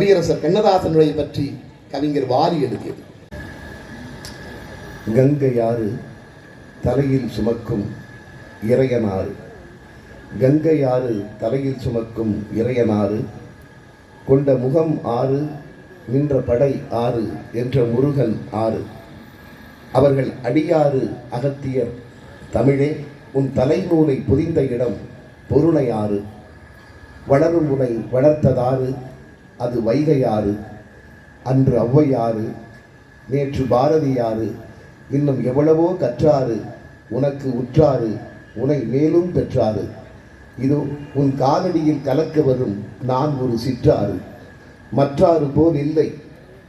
கவியரசர் கண்ணதாசனுடைய பற்றி கவிஞர் வாரி எழுதியது. கங்கையாறு தலையில் சுமக்கும் இறையனாறு, கங்கையாறு தலையில் சுமக்கும் இறையனாறு, கொண்ட முகம் ஆறு, நின்ற படை ஆறு என்ற முருகன் ஆறு. அவர்கள் அடியாறு அகத்தியர் தமிழே உன் தலைநூலை புரிந்த இடம் பொருணையாறு. வளரும் உனை வளர்த்ததாறு அது வைகையாறு. அன்று ஔவையாறு, நேற்று பாரதியாறு, இன்னும் எவ்வளவோ கற்றாறு உனக்கு உற்றாறு உனை மேலும் பெற்றாறு. இதோ உன் காலடியில் கலக்க வரும் நான் ஒரு சிற்றாறு. மற்றாறு போல் இல்லை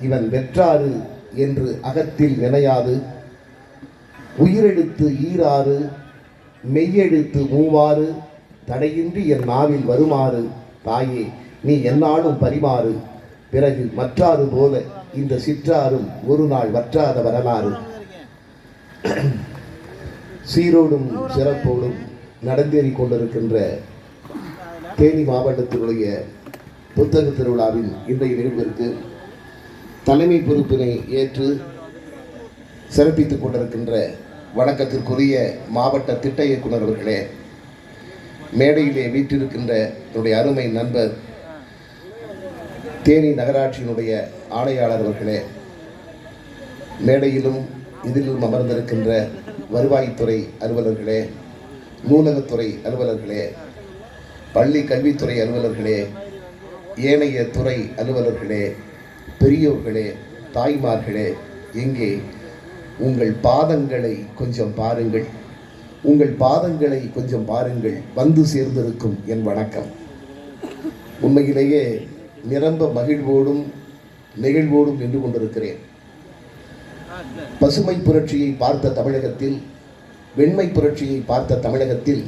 இவன் வெற்றாறு என்று அகத்தில் நினையாது. உயிரெழுத்து ஈராறு, மெய்யெழுத்து மூவாறு, தடையின்றி என் நாவில் வருமாறு தாயே நீ எந்நாளும் பரிமாறு. பிறகு மற்றாறு போல இந்த சிற்றாரும் ஒரு நாள் வற்றாத வரலாறு. சீரோடும் சிறப்போடும் நடந்தேறி கொண்டிருக்கின்ற தேனி மாவட்டத்தினுடைய புத்தக திருவிழாவின் இன்றைய நிகழ்விற்கு தலைமை பொறுப்பினை ஏற்று சிறப்பித்துக் கொண்டிருக்கின்ற வணக்கத்திற்குரிய மாவட்ட திட்ட இயக்குனர் அவர்களே, மேடையிலே வீற்றிருக்கின்ற என்னுடைய அருமை நண்பர் தேனி நகராட்சியினுடைய ஆணையாளர் அவர்களே, மேடையிலும் இதிலும் அமர்ந்திருக்கின்ற வருவாய்த்துறை அலுவலர்களே, நூலகத்துறை அலுவலர்களே, பள்ளி கல்வித்துறை அலுவலர்களே, ஏனைய துறை அலுவலர்களே, பெரியோர்களே, தாய்மார்களே, எங்கே உங்கள் பாதங்களை கொஞ்சம் பாருங்கள், உங்கள் பாதங்களை கொஞ்சம் பாருங்கள், வந்து சேர்ந்திருக்கும் என் வணக்கம். உண்மையிலேயே நிரம்ப மகிழ்வோடும் நெகிழ்வோடும் நின்று கொண்டிருக்கிறேன். பசுமை புரட்சியை பார்த்த தமிழகத்தில், வெண்மை புரட்சியை பார்த்த தமிழகத்தில்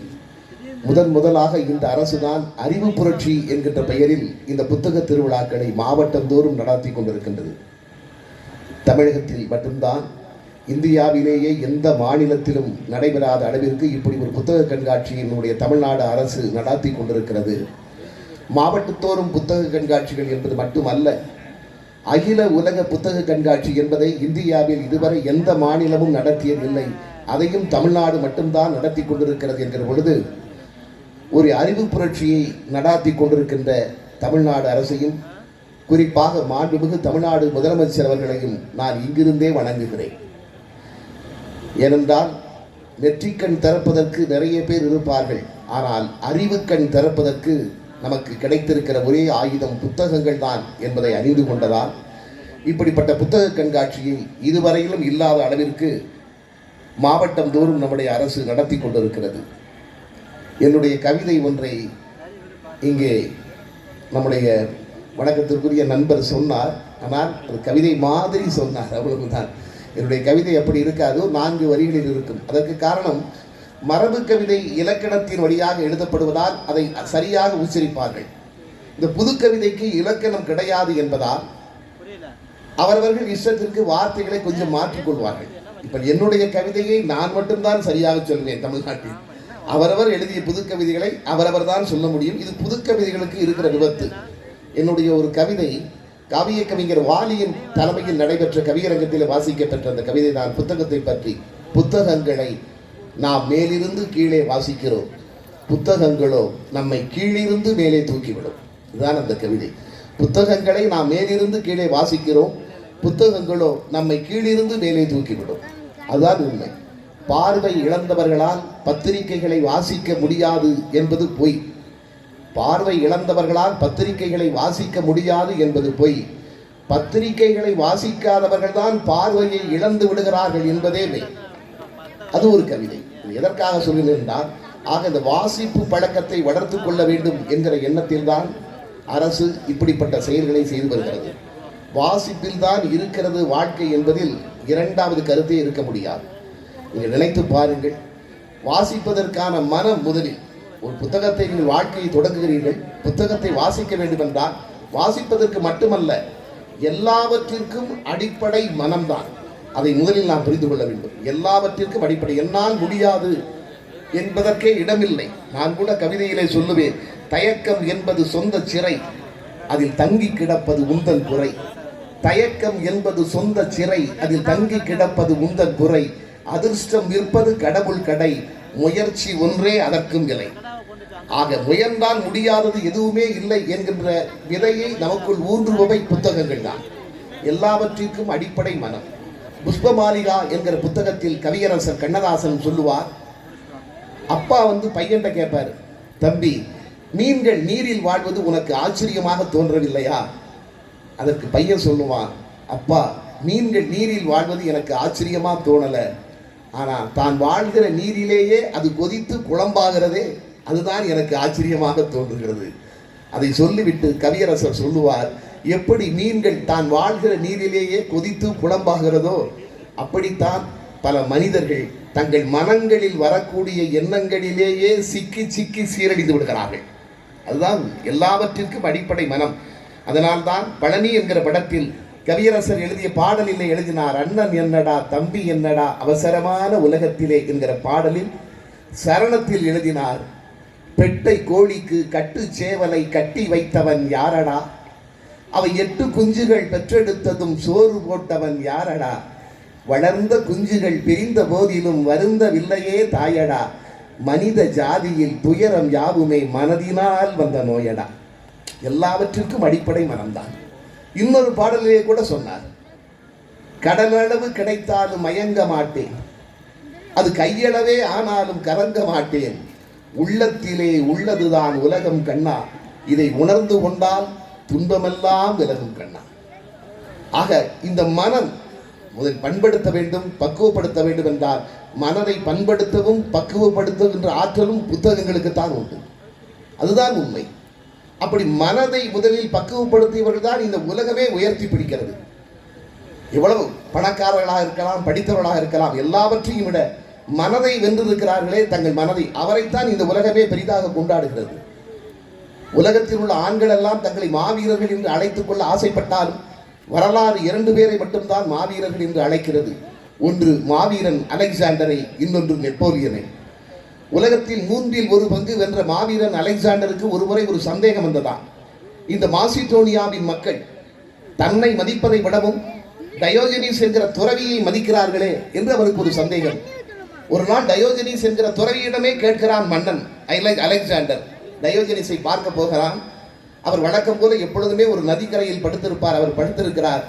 முதலாக இந்த அரசுதான் அறிவு புரட்சி என்கின்ற பெயரில் இந்த புத்தக திருவிழாக்களை மாவட்டந்தோறும் நடத்தி கொண்டிருக்கின்றது. தமிழகத்தில் மட்டும்தான், இந்தியாவிலேயே எந்த மாநிலத்திலும் நடைபெறாத அளவிற்கு இப்படி ஒரு புத்தக கண்காட்சியினுடைய தமிழ்நாடு அரசு நடத்தி கொண்டிருக்கிறது. மாவட்டத்தோறும் புத்தக கண்காட்சிகள் என்பது மட்டுமல்ல, அகில உலக புத்தக கண்காட்சி என்பதை இந்தியாவில் இதுவரை எந்த மாநிலமும் நடத்தியதில்லை. அதையும் தமிழ்நாடு மட்டும்தான் நடத்தி கொண்டிருக்கிறது என்கிற பொழுது, ஒரு அறிவு புரட்சியை நடாத்தி கொண்டிருக்கின்ற தமிழ்நாடு அரசையும், குறிப்பாக மாண்புமிகு தமிழ்நாடு முதலமைச்சர் அவர்களையும் நான் இங்கிருந்தே வணங்குகிறேன். ஏனென்றால் நெற்றிக்கண் திறப்பதற்கு நிறைய பேர் இருப்பார்கள், ஆனால் அறிவுக்கண் திறப்பதற்கு நமக்கு கிடைத்திருக்கிற ஒரே ஆயுதம் புத்தகங்கள் தான் என்பதை அறிந்து கொண்டதால் இப்படிப்பட்ட புத்தக கண்காட்சியை இதுவரையிலும் இல்லாத அளவிற்கு மாவட்டம் தோறும் நம்முடைய அரசு நடத்தி கொண்டிருக்கிறது. என்னுடைய கவிதை ஒன்றை இங்கே நம்முடைய வணக்கத்திற்குரிய நண்பர் சொன்னார். ஆனால் ஒரு கவிதை மாதிரி சொன்னார், அவ்வளவுதான். என்னுடைய கவிதை அப்படி இருக்காது, 4 வரிகளில் இருக்கும். அதற்கு காரணம், மரபு கவிதை இலக்கணத்தின் வழியாக எழுதப்படுவதால் அதை சரியாக உச்சரிப்பார்கள். இந்த புது கவிதைக்கு இலக்கணம் கிடையாது என்பதால் அவரவர்கள் இஷ்டத்திற்கு வார்த்தைகளை கொஞ்சம் மாற்றிக்கொள்வார்கள். இப்ப என்னுடைய கவிதையை நான் மட்டும்தான் சரியாக சொல்வேன் தமிழ்நாட்டில். அவரவர் எழுதிய புது கவிதைகளை அவரவர் தான் சொல்ல முடியும். இது புது கவிதைகளுக்கு இருக்கிற விபத்து. என்னுடைய ஒரு கவிதை காவிய கவிஞர் வாலியின் தலைமையில் நடைபெற்ற கவியரங்கத்தில் வாசிக்கப்பெற்ற அந்த கவிதை தான் புத்தகத்தை பற்றி. புத்தகங்களை நாம் மேலிருந்து கீழே வாசிக்கிறோம், புத்தகங்களோ நம்மை கீழிருந்து மேலே தூக்கிவிடும். இதுதான் அந்த கவிதை. புத்தகங்களை நாம் மேலிருந்து கீழே வாசிக்கிறோம், புத்தகங்களோ நம்மை கீழிருந்து மேலே தூக்கிவிடும். அதுதான் உண்மை. பார்வை இழந்தவர்களால் பத்திரிகைகளை வாசிக்க முடியாது என்பது பொய். பார்வை இழந்தவர்களால் பத்திரிகைகளை வாசிக்க முடியாது என்பது பொய். பத்திரிகைகளை வாசிக்காதவர்கள் தான் பார்வையை இழந்து விடுகிறார்கள் என்பதே மெய். அது ஒரு கவிதை. எதற்காக சொல்கிறேன்? ஆக இந்த வாசிப்பு பழக்கத்தை வளர்த்து கொள்ள வேண்டும் என்கிற எண்ணத்தில் தான் அரசு இப்படிப்பட்ட செயல்களை செய்து வருகிறது. வாசிப்பில் தான் இருக்கிறது வாழ்க்கை என்பதில் இரண்டாவது கருத்தே இருக்க முடியாது. நீங்கள் நினைத்து பாருங்கள், வாசிப்பதற்கான மனம் முதலில். ஒரு புத்தகத்தை நீங்கள் வாழ்க்கையை தொடங்குகிறீர்கள், புத்தகத்தை வாசிக்க வேண்டும் என்றால் வாசிப்பதற்கு மட்டுமல்ல, எல்லாவற்றிற்கும் அடிப்படை மனம்தான். அதை முதலில் நாம் புரிந்து கொள்ள வேண்டும். எல்லாவற்றிற்கும் அடிப்படை. என்னால் முடியாது என்பதற்கே இடமில்லை. நான் கூட கவிதையிலே சொல்லுவேன், தயக்கம் என்பது சொந்த சிறை, அதில் தங்கி கிடப்பது உந்தன் குறை. தயக்கம் என்பது சொந்த சிறை, அதில் தங்கி கிடப்பது உந்தன் குறை. அதிர்ஷ்டம் விற்பது கடவுள் கடை, முயற்சி ஒன்றே அதற்கும் விலை. ஆக முயன்றால் முடியாதது எதுவுமே இல்லை என்கின்ற விதையை நமக்குள் ஊன்றுபவை புத்தகங்கள் தான். எல்லாவற்றிற்கும் அடிப்படை மனம். புஷ்பமாலிகா என்கிற புத்தகத்தில் கவியரசர் கண்ணதாசன் சொல்லுவார், அப்பா பையன்கிட்ட கேட்பார், தம்பி மீன்கள் நீரில் வாழ்வது உனக்கு ஆச்சரியமாக தோன்றவில்லையா? அதற்கு பையன் சொல்லுவான், அப்பா மீன்கள் நீரில் வாழ்வது எனக்கு ஆச்சரியமா தோணல, ஆனால் தான் வாழ்கிற நீரிலேயே அது கொதித்து குழம்பாகிறதே அதுதான் எனக்கு ஆச்சரியமாக தோன்றுகிறது. அதை சொல்லிவிட்டு கவியரசர் சொல்லுவார், எப்படி மீன்கள் தான் வாழ்கிற நீரிலேயே கொதித்து குழம்பாகிறதோ அப்படித்தான் பல மனிதர்கள் தங்கள் மனங்களில் வரக்கூடிய எண்ணங்களிலேயே சிக்கி சிக்கி சீரழிந்து விடுகிறார்கள். அதுதான் எல்லாவற்றிற்கும் அடிப்படை மனம். அதனால்தான் பழனி என்கிற படத்தில் கவியரசர் எழுதிய பாடலிலே எழுதினார், அண்ணன் என்னடா தம்பி என்னடா அவசரமான உலகத்திலே என்கிற பாடலில் சரணத்தில் எழுதினார், பெட்டை கோழிக்கு கட்டு சேவலை கட்டி வைத்தவன் யாரடா, அவை 8 குஞ்சுகள் பெற்றெடுத்ததும் சோறு போட்டவன் யாரடா, வளர்ந்த குஞ்சுகள் பிரிந்த போதிலும் வருந்தவில்லையே தாயடா, மனித ஜாதியில் துயரம் யாவுமே மனதினால் வந்த நோயடா. எல்லாவற்றிற்கும் அடிப்படை மனம்தான். இன்னொரு பாடலிலே கூட சொன்னார், கடலளவு கிடைத்தாலும் மயங்க மாட்டேன், அது கையளவே ஆனாலும் கலங்க மாட்டேன், உள்ளத்திலே உள்ளதுதான் உலகம் கண்ணா, இதை உணர்ந்து கொண்டால் துன்பமெல்லாம் விலகும் கண்ணா. ஆக இந்த மனம் முதல் பண்படுத்த வேண்டும், பக்குவப்படுத்த வேண்டும் என்றால் மனதை பண்படுத்தவும் பக்குவப்படுத்துகின்ற ஆற்றலும் புத்தகங்களுக்குத்தான் உண்டு. அதுதான் உண்மை. அப்படி மனதை முதலில் பக்குவப்படுத்தியவர்கள் தான் இந்த உலகமே உயர்த்தி பிடிக்கிறது. எவ்வளவு பணக்காரர்களாக இருக்கலாம், படித்தவர்களாக இருக்கலாம், எல்லாவற்றையும் விட மனதை வென்றிருக்கிறார்களே தங்கள் மனதை, அவரைத்தான் இந்த உலகமே பெரிதாக கொண்டாடுகிறது. உலகத்தில் உள்ள ஆண்கள் எல்லாம் தங்களை மாவீரர்கள் என்று அழைத்துக் கொள்ள ஆசைப்பட்டாலும் வரலாறு 2 பேரை மட்டும்தான் மாவீரர்கள் என்று அழைக்கிறது. ஒன்று மாவீரன் அலெக்சாண்டரை, இன்னொன்று நெப்போலியனை. உலகத்தில் 1/3 பங்கு வென்ற மாவீரன் அலெக்சாண்டருக்கு ஒருமுறை ஒரு சந்தேகம் வந்ததாம், இந்த மாசிடோனியாவின் மக்கள் தன்னை மதிப்பதை விடவும் டயோஜனிஸ் என்கிற துறவியை மதிக்கிறார்களே என்று அவருக்கு ஒரு சந்தேகம். ஒரு நாள் டயோஜனிஸ் என்கிற துறவியிடமே கேட்கிறான் மன்னன் அலெக்சாண்டர். டயோஜனிஸை பார்க்க போகிறான். அவர் வழக்கம் போல எப்பொழுதுமே ஒரு நதிக்கரையில் படுத்திருப்பார். அவர் படுத்திருக்கிறார்.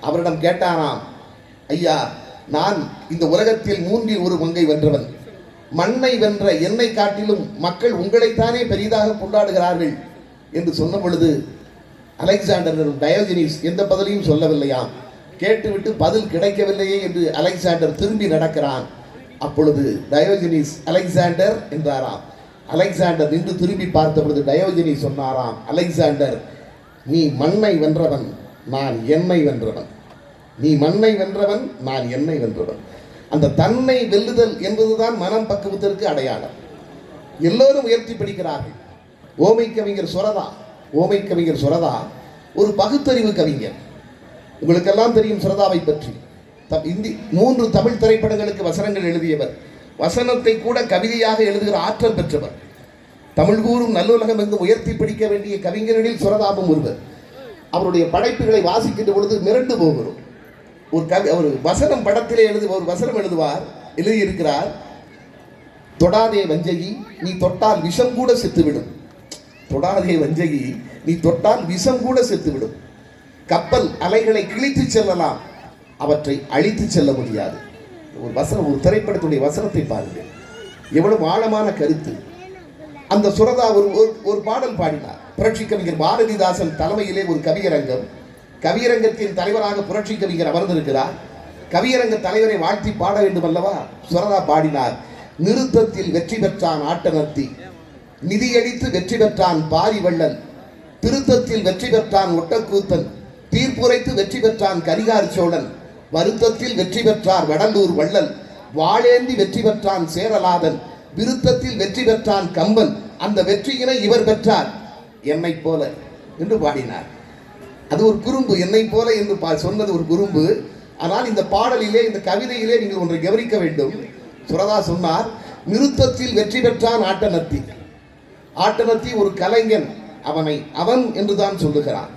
அவரிடம் கேட்டானாம், ஐயா, நான் இந்த உலகத்தில் 1/3 பங்கை வென்றவன், மண்ணை வென்ற என்னை காட்டிலும் மக்கள் உங்களைத்தானே பெரிதாக கொண்டாடுகிறார்கள் என்று சொன்ன பொழுது அலெக்சாண்டர் டயோஜனிஸ் எந்த பதிலையும் சொல்லவில்லையாம். கேட்டுவிட்டு பதில் கிடைக்கவில்லையே என்று அலெக்சாண்டர் திரும்பி நடக்கிறான். அப்பொழுது டயோஜனிஸ் அலெக்சாண்டர் என்றாராம். அலெக்சாண்டர் நின்று திரும்பி பார்த்த பொழுது டயோஜனிஸ் சொன்னாராம், அலெக்சாண்டர், நீ மண்ணை வென்றவன், நான் என்னை வென்றவன். நீ மண்ணை வென்றவன், நான் என்னை வென்றவன். அந்த தன்னை வெல்லுதல் என்பதுதான் மனம் பக்குவத்திற்கு அடையாளம். எல்லோரும் உயர்த்தி பிடிக்கிறார்கள். ஓமை கவிஞர் சுரதா ஒரு பகுத்தறிவு கவிஞர். உங்களுக்கெல்லாம் தெரியும் சுரதாவை பற்றி. 3 தமிழ் திரைப்படங்களுக்கு வசனங்கள் எழுதியவர். வசனத்தை கூட கவிதையாக எழுதுகிற ஆற்றல் பெற்றவர். தமிழ் கூறும் நல்லுலகம் என்று உயர்த்தி பிடிக்க வேண்டிய கவிஞர்களில் சுரதாவும் ஒருவர். அவருடைய படைப்புகளை வாசிக்கின்ற பொழுது மிரண்டு போகிறோம். ஒரு வசனம் படத்திலே ஒரு வசனம் எழுதியிருக்கிறார், தொடாதே வஞ்சகி நீ தொட்டால் விஷம் கூட செத்துவிடும். தொடாதே வஞ்சகி நீ தொட்டால் விஷம் கூட செத்துவிடும். கப்பல் அலைகளை கிழித்து செல்லலாம், அவற்றை அழித்து செல்ல முடியாது. ஒரு வசனம், ஒரு திரைப்படத்துடைய வசனத்தை பாருங்கள், எவ்வளவு ஆழமான கருத்து. அந்த சுரதா ஒரு பாடல் பாடினார். புரட்சி கவிஞர் பாரதிதாசன் தலைமையிலே ஒரு கவியரங்கத்தின் தலைவராக புரட்சி கவிஞர் அமர்ந்திருக்கிறார். கவியரங்க தலைவரை வாழ்த்தி பாட வேண்டும் அல்லவா? சுரதா பாடினார், நிறுத்தத்தில் வெற்றி பெற்றான் ஆட்டனத்தி, நிதியளித்து வெற்றி பெற்றான் பாரி வள்ளல், திருத்தத்தில் வெற்றி பெற்றான் ஒட்டக்கூத்தன், தீர்ப்புரைத்து வெற்றி பெற்றான் கரிகார் சோழன், வருத்தத்தில் வெற்றி பெற்றார் வடலூர் வள்ளல், வாழேந்தி வெற்றி பெற்றான் சேரலாதன், விருத்தத்தில் வெற்றி பெற்றான் கம்பன், அந்த வெற்றியினை இவர் பெற்றார் என்னை போல என்று பாடினார். அது ஒரு குறும்பு. என்னை போல என்று சொன்னது ஒரு குறும்பு. ஆனால் இந்த பாடலிலே, இந்த கவிதையிலே நீங்கள் ஒன்றை கவனிக்க வேண்டும். சுரதா சொன்னார், நிறுத்தத்தில் வெற்றி பெற்றான் ஆட்டனத்தி. ஆட்டனத்தி ஒரு கலைஞன். அவனை அவன் என்றுதான் சொல்லுகிறான்.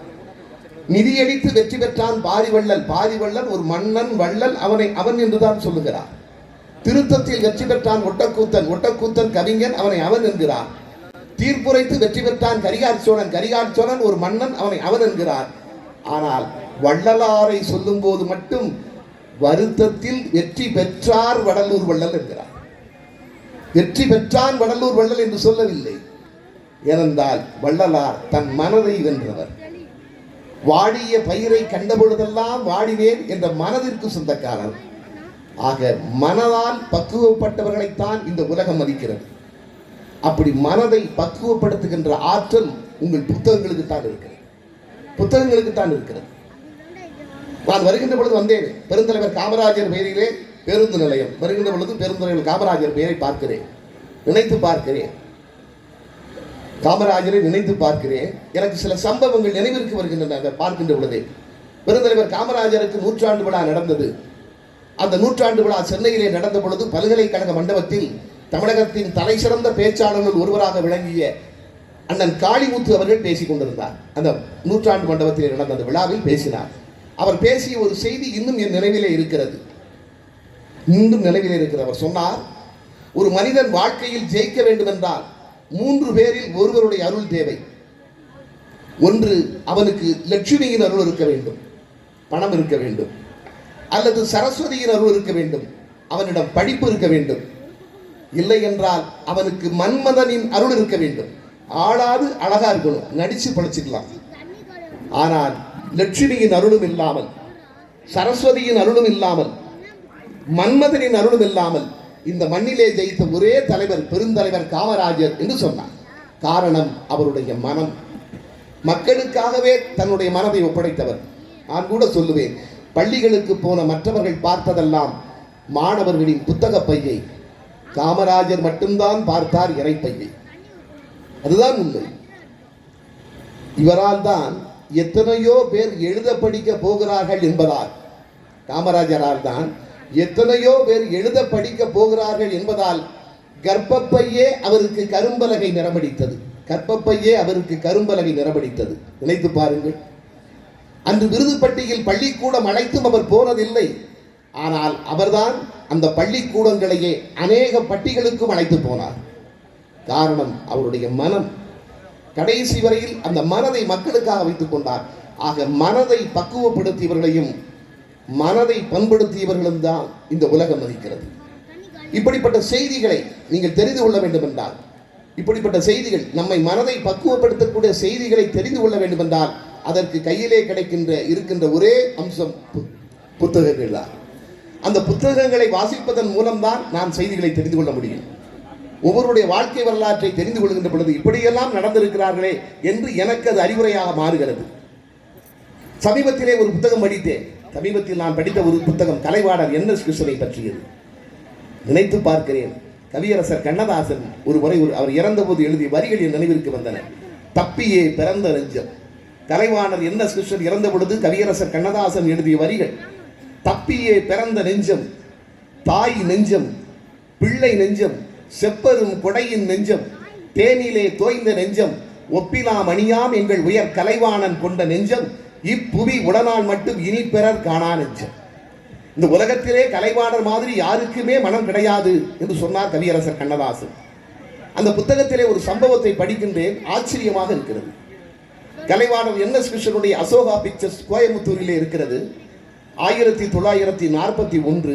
நிதியடித்து வெற்றி பெற்றான் பாரிவள்ளல். பாரிவள்ளல் ஒரு மன்னன் வள்ளல், அவனை அவன் என்றுதான் சொல்லுகிறான். திருத்தத்தில் வெற்றி பெற்றான் ஒட்டக்கூத்தன். ஒட்டக்கூத்தன் கவிஞன், அவனை அவன் என்கிறான். தீர்ப்புரைத்து வெற்றி பெற்றான் கரிகால் சோழன். கரிகால் சோழன் ஒரு மன்னன், அவனை அவன் என்கிறான். ஆனால் வள்ளலாரை சொல்லும் போது மட்டும் வருத்தத்தில் வெற்றி பெற்றார் வடலூர் வள்ளல் என்கிறார். வெற்றி பெற்றான் வடலூர் வள்ளல் என்று சொல்லவில்லை. ஏனென்றால் வள்ளலார் தன் மனதை வென்றவர். வாடிய பயிரை கண்டபொழுதெல்லாம் வாடினேன் என்ற மனதிற்கு சொந்தக்காரர். ஆக மனதால் பக்குவப்பட்டவர்களைத்தான் இந்த உலகம் மதிக்கிறது. அப்படி மனதை பக்குவப்படுத்துகின்ற ஆற்றல் உங்கள் புத்தகங்களுக்கு தான் இருக்கிறது. புத்தகங்களுக்கு தான் இருக்கிறது. நான் வருகின்ற பொழுது வந்தேன். பெருந்தலைவர் காமராஜர் பெயரிலே பேருந்து நிலையம். வருகின்ற பொழுது பெருந்தலைவர் காமராஜர் பெயரை பார்க்கிறேன், நினைத்து பார்க்கிறேன். காமராஜரை நினைத்து பார்க்கிறேன். எனக்கு சில சம்பவங்கள் நினைவிற்கு வருகின்றன. பார்க்கின்ற பொழுதே பெருந்தலைவர் காமராஜருக்கு 100ஆண்டு விழா நடந்தது. அந்த 100ஆண்டு விழா சென்னையிலே நடந்த பொழுது பல்கலைக்கழக மண்டபத்தில் தமிழகத்தின் தலை சிறந்த பேச்சாளர்கள் ஒருவராக விளங்கிய அண்ணன் காளிமுத்து அவர்கள் பேசிக் கொண்டிருந்தார். அந்த 100ஆண்டு மண்டபத்தில் நடந்த அந்த விழாவில் பேசினார். அவர் பேசிய ஒரு செய்தி இன்னும் என் நினைவிலே இருக்கிறது. இன்னும் நினைவிலே இருக்கிறது. அவர் சொன்னார், ஒரு மனிதன் வாழ்க்கையில் ஜெயிக்க வேண்டும் என்றால் 3 பேரில் ஒருவருடைய அருள் தேவை. ஒன்று, அவனுக்கு லட்சுமியின் அருள் இருக்க வேண்டும், பணம் இருக்க வேண்டும். அல்லது சரஸ்வதியின் அருள் இருக்க வேண்டும், அவனிடம் படிப்பு இருக்க வேண்டும். இல்லை என்றால் அவனுக்கு மன்மதனின் அருள் இருக்க வேண்டும். ஆளாது அழகா இருக்கணும், நடிச்சு பழிச்சுக்கலாம். ஆனால் லட்சுமியின் அருளும் இல்லாமல், சரஸ்வதியின் அருளும் இல்லாமல், மன்மதனின் அருளும் இல்லாமல் இந்த மண்ணிலே ஜெயித்த ஒரே தலைவர் பெருந்தலைவர் காமராஜர் என்று சொன்னார். காரணம், அவருடைய மனம். மக்களுக்காகவே தன்னுடைய மனதை ஒப்படைத்தவர். நான் கூட சொல்லுவேன், பள்ளிகளுக்கு போன மற்றவர்கள் பார்த்ததெல்லாம் மாணவர்களின் புத்தக பையை, காமராஜர் மட்டும்தான் பார்த்தார் இறைப்பையை. அதுதான் உண்மை. இவரால் தான் எத்தனையோ பேர் எழுத படிக்க போகிறார்கள் என்பதால், காமராஜரால் தான் எத்தனையோ பேர் எழுத படிக்க போகிறார்கள் என்பதால் கர்ப்பப்பையே அவருக்கு கரும்பலகை நிறமடித்தது. கர்ப்பப்பையே அவருக்கு கரும்பலகை நிறமடித்தது. நினைத்து பாருங்கள். அன்று விருதுப்பட்டியில் பள்ளிக்கூடம் அழைத்தும் அவர் போனதில்லை. ஆனால் அவர்தான் அந்த பள்ளிக்கூடங்களையே அநேக பட்டிகளுக்கும் அழைத்து போனார். காரணம், அவருடைய மனம். கடைசி வரையில் அந்த மனதை மக்களுக்காக வைத்துக் கொண்டார். ஆக மனதை பக்குவப்படுத்தியவர்களையும் மனதை பண்படுத்தியவர்களும் தான் இந்த உலகம் மதிக்கிறது. இப்படிப்பட்ட செய்திகளை நீங்கள் தெரிந்து கொள்ள வேண்டும் என்றால், இப்படிப்பட்ட செய்திகள், நம்மை மனதை பக்குவப்படுத்தக்கூடிய செய்திகளை தெரிந்து கொள்ள வேண்டும் என்றால், அதற்கு கையிலே இருக்கின்ற ஒரே அம்சம் புத்தகங்கள் தான். அந்த புத்தகங்களை வாசிப்பதன் மூலம்தான் நாம் செய்திகளை தெரிந்து கொள்ள முடியும். ஒவ்வொருடைய வாழ்க்கை வரலாற்றை தெரிந்து கொள்கின்ற பொழுது இப்படியெல்லாம் நடந்திருக்கிறார்களே என்று எனக்கு அது அறிவுரையாக மாறுகிறது. சமீபத்திலே ஒரு புத்தகம் படித்தேன். சமீபத்தில் நான் படித்த ஒரு புத்தகம் கலைவாணர் NS கிருஷ்ணனை பற்றியது. நினைத்து பார்க்கிறேன், கவியரசர் கண்ணதாசன் ஒரு முறை அவர் இறந்தபோது எழுதிய வரிகள் என் நினைவிற்கு வந்தன. தப்பியே பிறந்த நெஞ்சம். கலைவாணர் NS கிருஷ்ணன் இறந்த பொழுது கவியரசர் கண்ணதாசன் எழுதிய வரிகள், தப்பியே பிறந்த நெஞ்சம், தாய் நெஞ்சம், பிள்ளை நெஞ்சம், செப்பரும் கொடையின் நெஞ்சம், தேனிலே தோய்ந்த நெஞ்சம், ஒப்பிலாம் அணியாம் எங்கள் உயர் கலைவாணன் கொண்ட நெஞ்சம், இப்புவி உடனால் மட்டும் இனி பெறர் காணா நெஞ்சம். இந்த உலகத்திலே கலைவாணர் மாதிரி யாருக்குமே மனம் கிடையாது என்று சொன்னார் கவியரசர் கண்ணதாசன். அந்த புத்தகத்திலே ஒரு சம்பவத்தை படிக்கின்றேன், ஆச்சரியமாக இருக்கிறது. கலைவாணர் NS கிருஷ்ணனுடைய அசோகா பிக்சர்ஸ் கோயம்புத்தூரிலே இருக்கிறது. 1941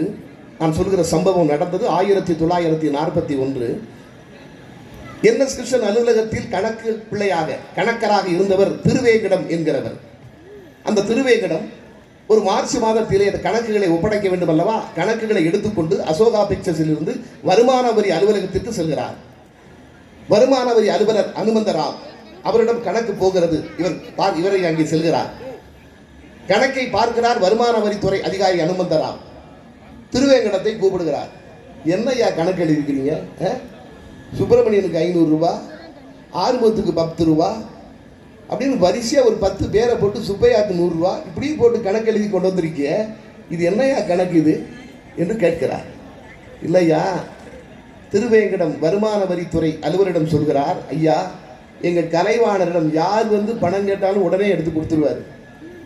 நான் சொல்கிற சம்பவம் நடந்தது 1941. NS கிருஷ்ணன் அலுவலகத்தில் கணக்கு பிள்ளையாக கணக்கராக இருந்தவர் திருவேங்கடம் என்கிறவர். அந்த திருவேங்கடம் ஒரு மார்ச் மாதத்திலே அந்த கணக்குகளை ஒப்படைக்க வேண்டும் அல்லவா, கணக்குகளை எடுத்துக்கொண்டு அசோகா பிக்சர்ஸில் இருந்து வருமான வரி அலுவலகத்திற்கு செல்கிறார். வருமான வரி அலுவலர் அனுமந்தராவ் அவரிடம் கணக்கு போகிறது. இவரை அங்கே செல்கிறார். கணக்கை பார்க்கிறார். வருமான வரித்துறை அதிகாரி அனுமந்தராவ் திருவேங்கடத்தை கூப்பிடுகிறார். என்னையா கணக்கு எழுதிக்கிறீங்க? சுப்பிரமணியனுக்கு 500 ரூபா, ஆறுமுகத்துக்கு 10 ரூபா அப்படின்னு வரிசையாக ஒரு 10 பேரை போட்டு சுப்பையாக்கு 100 ரூபா இப்படி போட்டு கணக்கு எழுதி கொண்டு வந்திருக்கிய, இது என்னையா கணக்கு இது என்று கேட்கிறார். இல்லையா, திருவேங்கடம் வருமான வரித்துறை அலுவலரிடம் சொல்கிறார், ஐயா எங்கள் கலைவாணரிடம் யார் வந்து பணம் கேட்டாலும் உடனே எடுத்து கொடுத்துருவார்.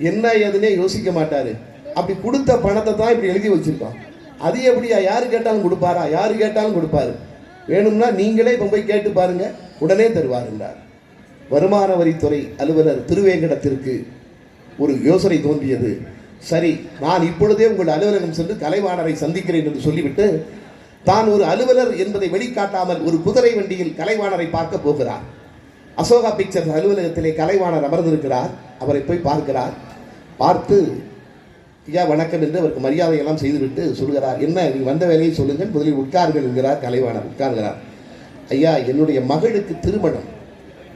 என்ன ஏதுன்னே யோசிக்க மாட்டார். அப்படி கொடுத்த பணத்தை தான் இப்படி எழுதி வச்சிருக்கோம். அது எப்படியா, யார் கேட்டாலும் கொடுப்பாரா? யார் கேட்டாலும் கொடுப்பாரு. வேணும்னா நீங்களே இப்போ போய் கேட்டு பாருங்க, உடனே தருவார் என்றார். வருமான வரித்துறை அலுவலர் திருவேங்கடத்திற்கு ஒரு யோசனை தோன்றியது. சரி, நான் இப்பொழுதே உங்கள் அலுவலகம் சென்று கலைவாணரை சந்திக்கிறேன் என்று சொல்லிவிட்டு தான் ஒரு அலுவலர் என்பதை வெளிக்காட்டாமல் ஒரு குதிரை வண்டியில் கலைவாணரை பார்க்க போகிறார். அசோகா பிக்சர்ஸ் அலுவலகத்திலே கலைவாணர் அமர்ந்திருக்கிறார். அவரை போய் பார்க்கிறார். பார்த்து ஐயா வணக்கம் என்று அவருக்கு மரியாதையெல்லாம் செய்துவிட்டு சொல்கிறார், என்ன நீ வந்த வேலையை சொல்லுங்கள், முதலில் உட்கார்கள் என்கிறார். கலைவாணர் உட்கார்கிறார். ஐயா, என்னுடைய மகளுக்கு திருமணம்,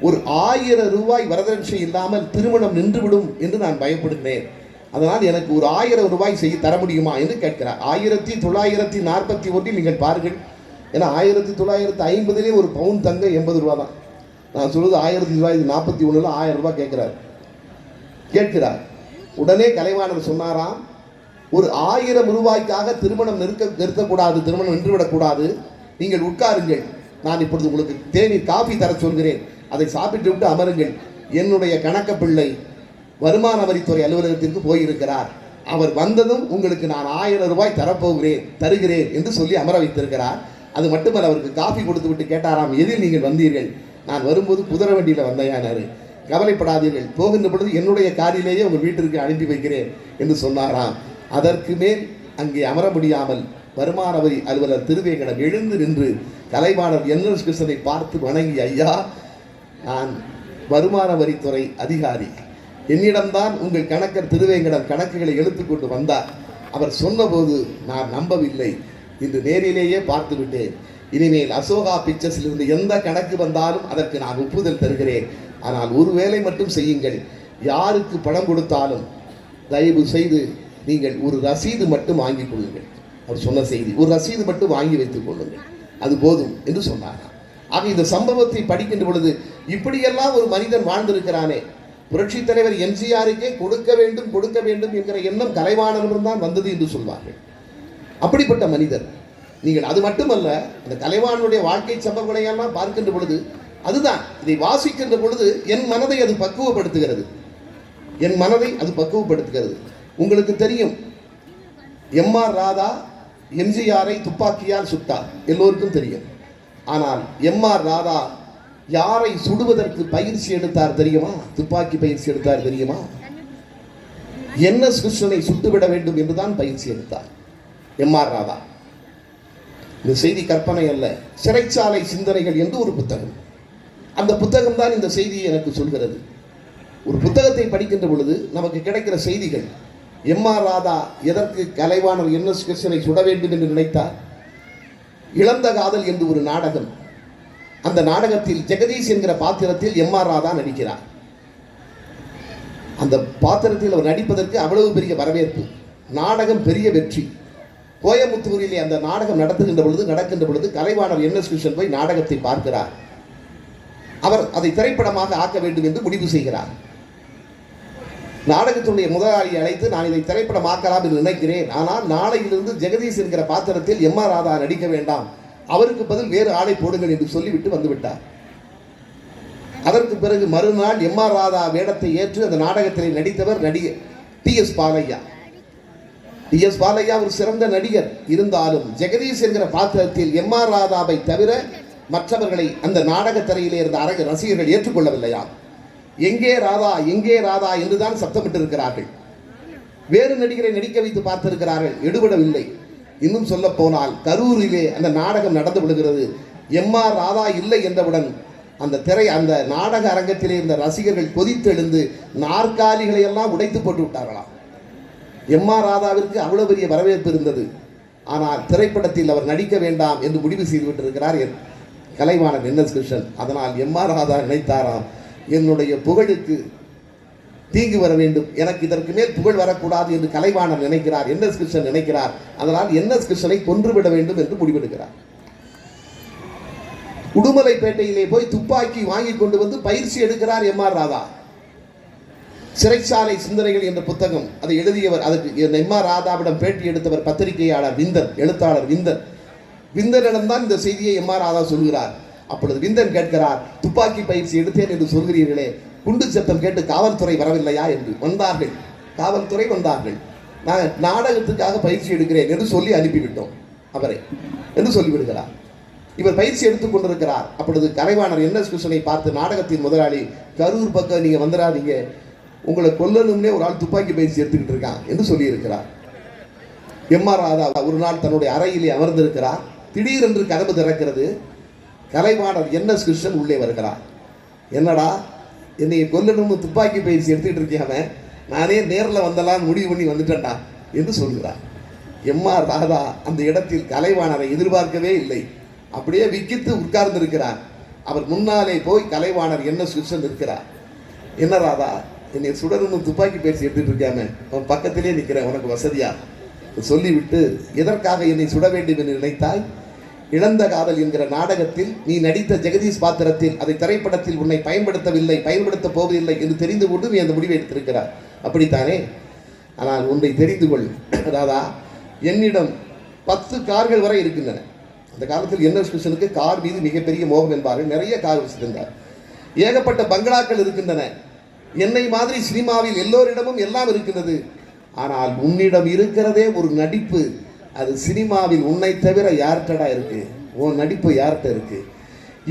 ஒரு 1000 ரூபாய் வரதட்சணை இல்லாமல் திருமணம் நின்றுவிடும் என்று நான் பயப்படுகிறேன். அதனால் எனக்கு ஒரு 1000 ரூபாய் செய்ய தர முடியுமா என்று கேட்கிறார். 1941 நீங்கள் பாருங்கள். ஏன்னா 1950 ஒரு பவுன் தங்க 80 ரூபா தான். நான் சொல்வது 1941 1000 ரூபாய் கேட்கிறார். உடனே கலைவாணர் சொன்னாராம், ஒரு 1000 ரூபாய்க்காக திருமணம் நிறுத்தக்கூடாது, திருமணம் நின்றுவிடக்கூடாது. நீங்கள் உட்காருங்கள், நான் இப்பொழுது உங்களுக்கு தேநீர் காஃபி தர சொல்கிறேன், அதை சாப்பிட்டு விட்டு அமருங்கள். என்னுடைய கணக்க பிள்ளை வருமான வரித்துறை அலுவலகத்திற்கு போயிருக்கிறார். அவர் வந்ததும் உங்களுக்கு நான் 1000 ரூபாய் தருகிறேன் என்று சொல்லி அமர வைத்திருக்கிறார். அது மட்டுமல்ல, அவருக்கு காஃபி கொடுத்து விட்டு கேட்டாராம், எதில் நீங்கள் வந்தீர்கள்? நான் வரும்போது குதிரை வண்டியில் வந்தையானாரு. கவலைப்படாதீர்கள், போகின்ற பொழுது என்னுடைய காரிலேயே உங்கள் வீட்டிற்கு அனுப்பி வைக்கிறேன் என்று சொன்னாராம். அதற்கு மேல் அங்கே அமர முடியாமல் வருமான வரி அலுவலர் திருவேங்கடம் எழுந்து நின்று கலைவாணர் என்எஸ் கிருஷ்ணனை பார்த்து வணங்கி, ஐயா, நான் வருமான வரித்துறை அதிகாரி, என்னிடம்தான் உங்கள் கணக்கர் திருவேங்கடம் கணக்குகளை எடுத்துக்கொண்டு வந்தார். அவர் சொன்னபோது நான் நம்பவில்லை. இன்று நேரிலேயே பார்த்து விட்டேன். இனிமேல் அசோகா பிக்சர்ஸில் இருந்து எந்த கணக்கு வந்தாலும் அதற்கு நான் ஒப்புதல் தருகிறேன். ஆனால் ஒரு வேலை மட்டும் செய்யுங்கள், யாருக்கு பணம் கொடுத்தாலும் தயவு செய்து நீங்கள் ஒரு ரசீது மட்டும் வாங்கிக் கொள்ளுங்கள். அவர் சொன்ன செய்தி, ஒரு ரசீது மட்டும் வாங்கி வைத்துக் கொள்ளுங்கள், அது போதும் என்று சொன்னார். ஆக இந்த சம்பவத்தை படிக்கின்ற பொழுது இப்படியெல்லாம் ஒரு மனிதன் வாழ்ந்திருக்கிறானே. புரட்சித் தலைவர் எம்ஜிஆருக்கே கொடுக்க வேண்டும் என்கிற எண்ணம் கலைவாணரிடம் தான் வந்தது என்று சொல்வார்கள். அப்படிப்பட்ட மனிதர் நீங்கள். அது மட்டுமல்ல, அந்த கலைவாணனுடைய வாழ்க்கை சம்பவங்களை எல்லாம் பார்க்கின்ற பொழுது அதுதான், இதை வாசிக்கின்ற பொழுது என் மனதை அது பக்குவப்படுத்துகிறது. உங்களுக்கு தெரியும், எம்.ஆர். ராதா எம்ஜிஆரை துப்பாக்கியால் சுட்டார், எல்லோருக்கும் தெரியும். ஆனால் எம்.ஆர். ராதா யாரை சுடுவதற்கு பயிற்சி எடுத்தார் தெரியுமா? துப்பாக்கி பயிற்சி எடுத்தார் தெரியுமா? என்எஸ் கிருஷ்ணனை சுட்டுவிட வேண்டும் என்றுதான் பயிற்சி எடுத்தார் எம்.ஆர். ராதா. இந்த செய்தி கற்பனை அல்ல. சிறைச்சாலை சிந்தனைகள் என்று ஒரு புத்தகம், அந்த புத்தகம் தான் இந்த செய்தியை எனக்கு சொல்கிறது. ஒரு புத்தகத்தை படிக்கின்ற பொழுது நமக்கு கிடைக்கிற செய்திகள். எம்.ஆர். ராதா எதற்கு கலைவாணர் என்எஸ் கிருஷ்ணனை சுட வேண்டும் என்று நினைத்தார்? இழந்த காதல் என்று ஒரு நாடகம். அந்த நாடகத்தில் ஜெகதீஷ் என்கிற பாத்திரத்தில் எம்.ஆர். ராதா நடிக்கிறார். அந்த பாத்திரத்தில் அவர் நடிப்பதற்கு அவ்வளவு பெரிய வரவேற்பு, நாடகம் பெரிய வெற்றி. கோயம்புத்தூரிலே அந்த நாடகம் நடக்கின்ற பொழுது கலைவாணர் என்எஸ் கிருஷ்ணன் போய் நாடகத்தை பார்க்கிறார். அவர் அதை திரைப்படமாக ஆக்க வேண்டும் என்று முடிவு செய்கிறார். நாடகத்தினுடைய முதலாளியை அழைத்து, நான் இதை திரைப்படமாக்கலாம் என்று நினைக்கிறேன், ஆனால் நாளையிலிருந்து ஜெகதீஷ் என்கிற பாத்திரத்தில் எம்.ஆர். ராதா நடிக்க வேண்டாம், அவருக்கு பதில் வேறு ஆளை போடுங்கள் என்று சொல்லிவிட்டு வந்துவிட்டார். அதற்கு பிறகு மறுநாள் எம்.ஆர். ராதா வேடத்தை ஏற்று அந்த நாடகத்தில் நடித்தவர் நடிகர் டி.எஸ். பாலையா. டி.எஸ். பாலையா ஒரு சிறந்த நடிகர். இருந்தாலும் ஜெகதீஷ் என்கிற பாத்திரத்தில் எம்.ஆர். ராதாவை தவிர மற்றவர்களை அந்த நாடக திரையிலே இருந்த ரசிகர்கள் ஏற்றுக்கொள்ளவில்லையா? எங்கே ராதா என்றுதான் சத்தமிட்டு இருக்கிறார்கள். வேறு நடிகரை நடிக்க வைத்து பார்த்திருக்கிறார்கள், எடுபடவில்லை. இன்னும் சொல்ல போனால் கரூரிலே அந்த நாடகம் நடந்து விடுகிறது. எம்.ஆர். ராதா இல்லை என்றவுடன் அந்த நாடக அரங்கத்திலே இருந்த ரசிகர்கள் கொதித்தெழுந்து நாற்காலிகளை எல்லாம் உடைத்து போட்டு விட்டார்களாம். எம்.ஆர். ராதாவிற்கு அவ்வளவு பெரிய வரவேற்பு இருந்தது. ஆனால் திரைப்படத்தில் அவர் நடிக்க வேண்டாம் என்று முடிவு செய்து விட்டிருக்கிறார் கலைவாணர் என்எஸ் கிருஷ்ணன். அதனால் எம்.ஆர். ராதா நினைத்தாராம், என்னுடைய புகழுக்கு தீங்கு வர வேண்டும், எனக்கு இதற்கு மேல் புகழ் வரக்கூடாது என்று கலைவாணர் நினைக்கிறார், என்எஸ் கிருஷ்ணன் நினைக்கிறார். அதனால் என்எஸ் கிருஷ்ணனை கொன்றுவிட வேண்டும் என்று முடிவெடுக்கிறார். உடுமலைப்பேட்டையிலே போய் துப்பாக்கி வாங்கி கொண்டு வந்து பயிற்சி எடுக்கிறார் எம்.ஆர். ராதா. சிறைச்சாலை சிந்தனைகள் என்ற புத்தகம், அதை எழுதியவர், அதுக்கு எம்.ஆர். ராதாவிடம் பேட்டி எடுத்தவர் பத்திரிகையாளர் விந்தன், எழுத்தாளர் விந்தனிடம்தான் இந்த செய்தியை எம்.ஆர். ராதா சொல்கிறார். அப்பொழுது விந்தன் கேட்கிறார், துப்பாக்கி பயிற்சி எடுத்தேன் என்று சொல்கிறீர்களே, குண்டு சத்தம் கேட்டு காவல்துறை வரவில்லையா என்று. வந்தார்கள், காவல்துறை வந்தார்கள். நான் நாடகத்துக்காக பயிற்சி எடுக்கிறேன் என்று சொல்லி அனுப்பிவிட்டோம் அவரை என்று சொல்லிவிடுகிறார். இவர் பயிற்சி எடுத்துக் கொண்டிருக்கிறார். அப்பொழுது கலைவாணர் NS கிருஷ்ணனை பார்த்து, நாடகத்தின் முதலாளி, கரூர் பக்கம் நீங்க வந்துடாதீங்க, உங்களை கொல்லணும்னே ஒரு ஆள் துப்பாக்கி பயிற்சி எடுத்துக்கிட்டு இருக்கான் என்று சொல்லியிருக்கிறார். MR ராதா ஒரு நாள் தன்னுடைய அறையிலே அமர்ந்திருக்கிறார். திடீரென்று கதவு திறக்கிறது. கலைவாணர் NS கிருஷ்ணன் உள்ளே வருகிறார். என்னடா என்னை கொல்லணும்னு துப்பாக்கி பயிற்சி எடுத்துக்கிட்டு இருக்கியாம, நானே நேரில் வந்தலாம் முடிவு பண்ணி வந்துட்டேன்டா என்று சொல்கிறார். MR ராதா அந்த இடத்தில் கலைவாணரை எதிர்பார்க்கவே இல்லை. அப்படியே விக்கித்து உட்கார்ந்திருக்கிறார். அவர் முன்னாலே போய் கலைவாணர் NS கிருஷ்ணன் இருக்கிறார். என்ன ராதா, என்னை சுடணும் துப்பாக்கி பயிற்சி எடுத்துட்டு இருக்காம, அவன் பக்கத்திலே நிற்கிறேன், உனக்கு வசதியா சொல்லிவிட்டு, எதற்காக என்னை சுட வேண்டும் என்று நினைத்தாய்? இழந்த காதல் என்கிற நாடகத்தில் நீ நடித்த ஜெகதீஷ் பாத்திரத்தில் அதை திரைப்படத்தில் உன்னை பயன்படுத்த போவதில்லை என்று தெரிந்து கொண்டு நீ அந்த முடிவை எடுத்திருக்கிறார், அப்படித்தானே? ஆனால் ஒன்றை தெரிந்து கொள் ராதா, என்னிடம் 10 கார்கள் வரை இருக்கின்றன. அந்த காலத்தில் NS கிருஷ்ணனுக்கு கார் மீது மிகப்பெரிய மோகம் என்பார்கள். நிறைய கார் வச்சிருந்தார். ஏகப்பட்ட பங்களாக்கள் இருக்கின்றன. என்னை மாதிரி சினிமாவில் எல்லோரிடமும் எல்லாம் இருக்கின்றது. ஆனால் உன்னிடம் இருக்கிறதே ஒரு நடிப்பு. அது சினிமாவில் உன்னை தவிர யார்கிட்டடா இருக்கு? உன் நடிப்பு யார்கிட்ட இருக்கு?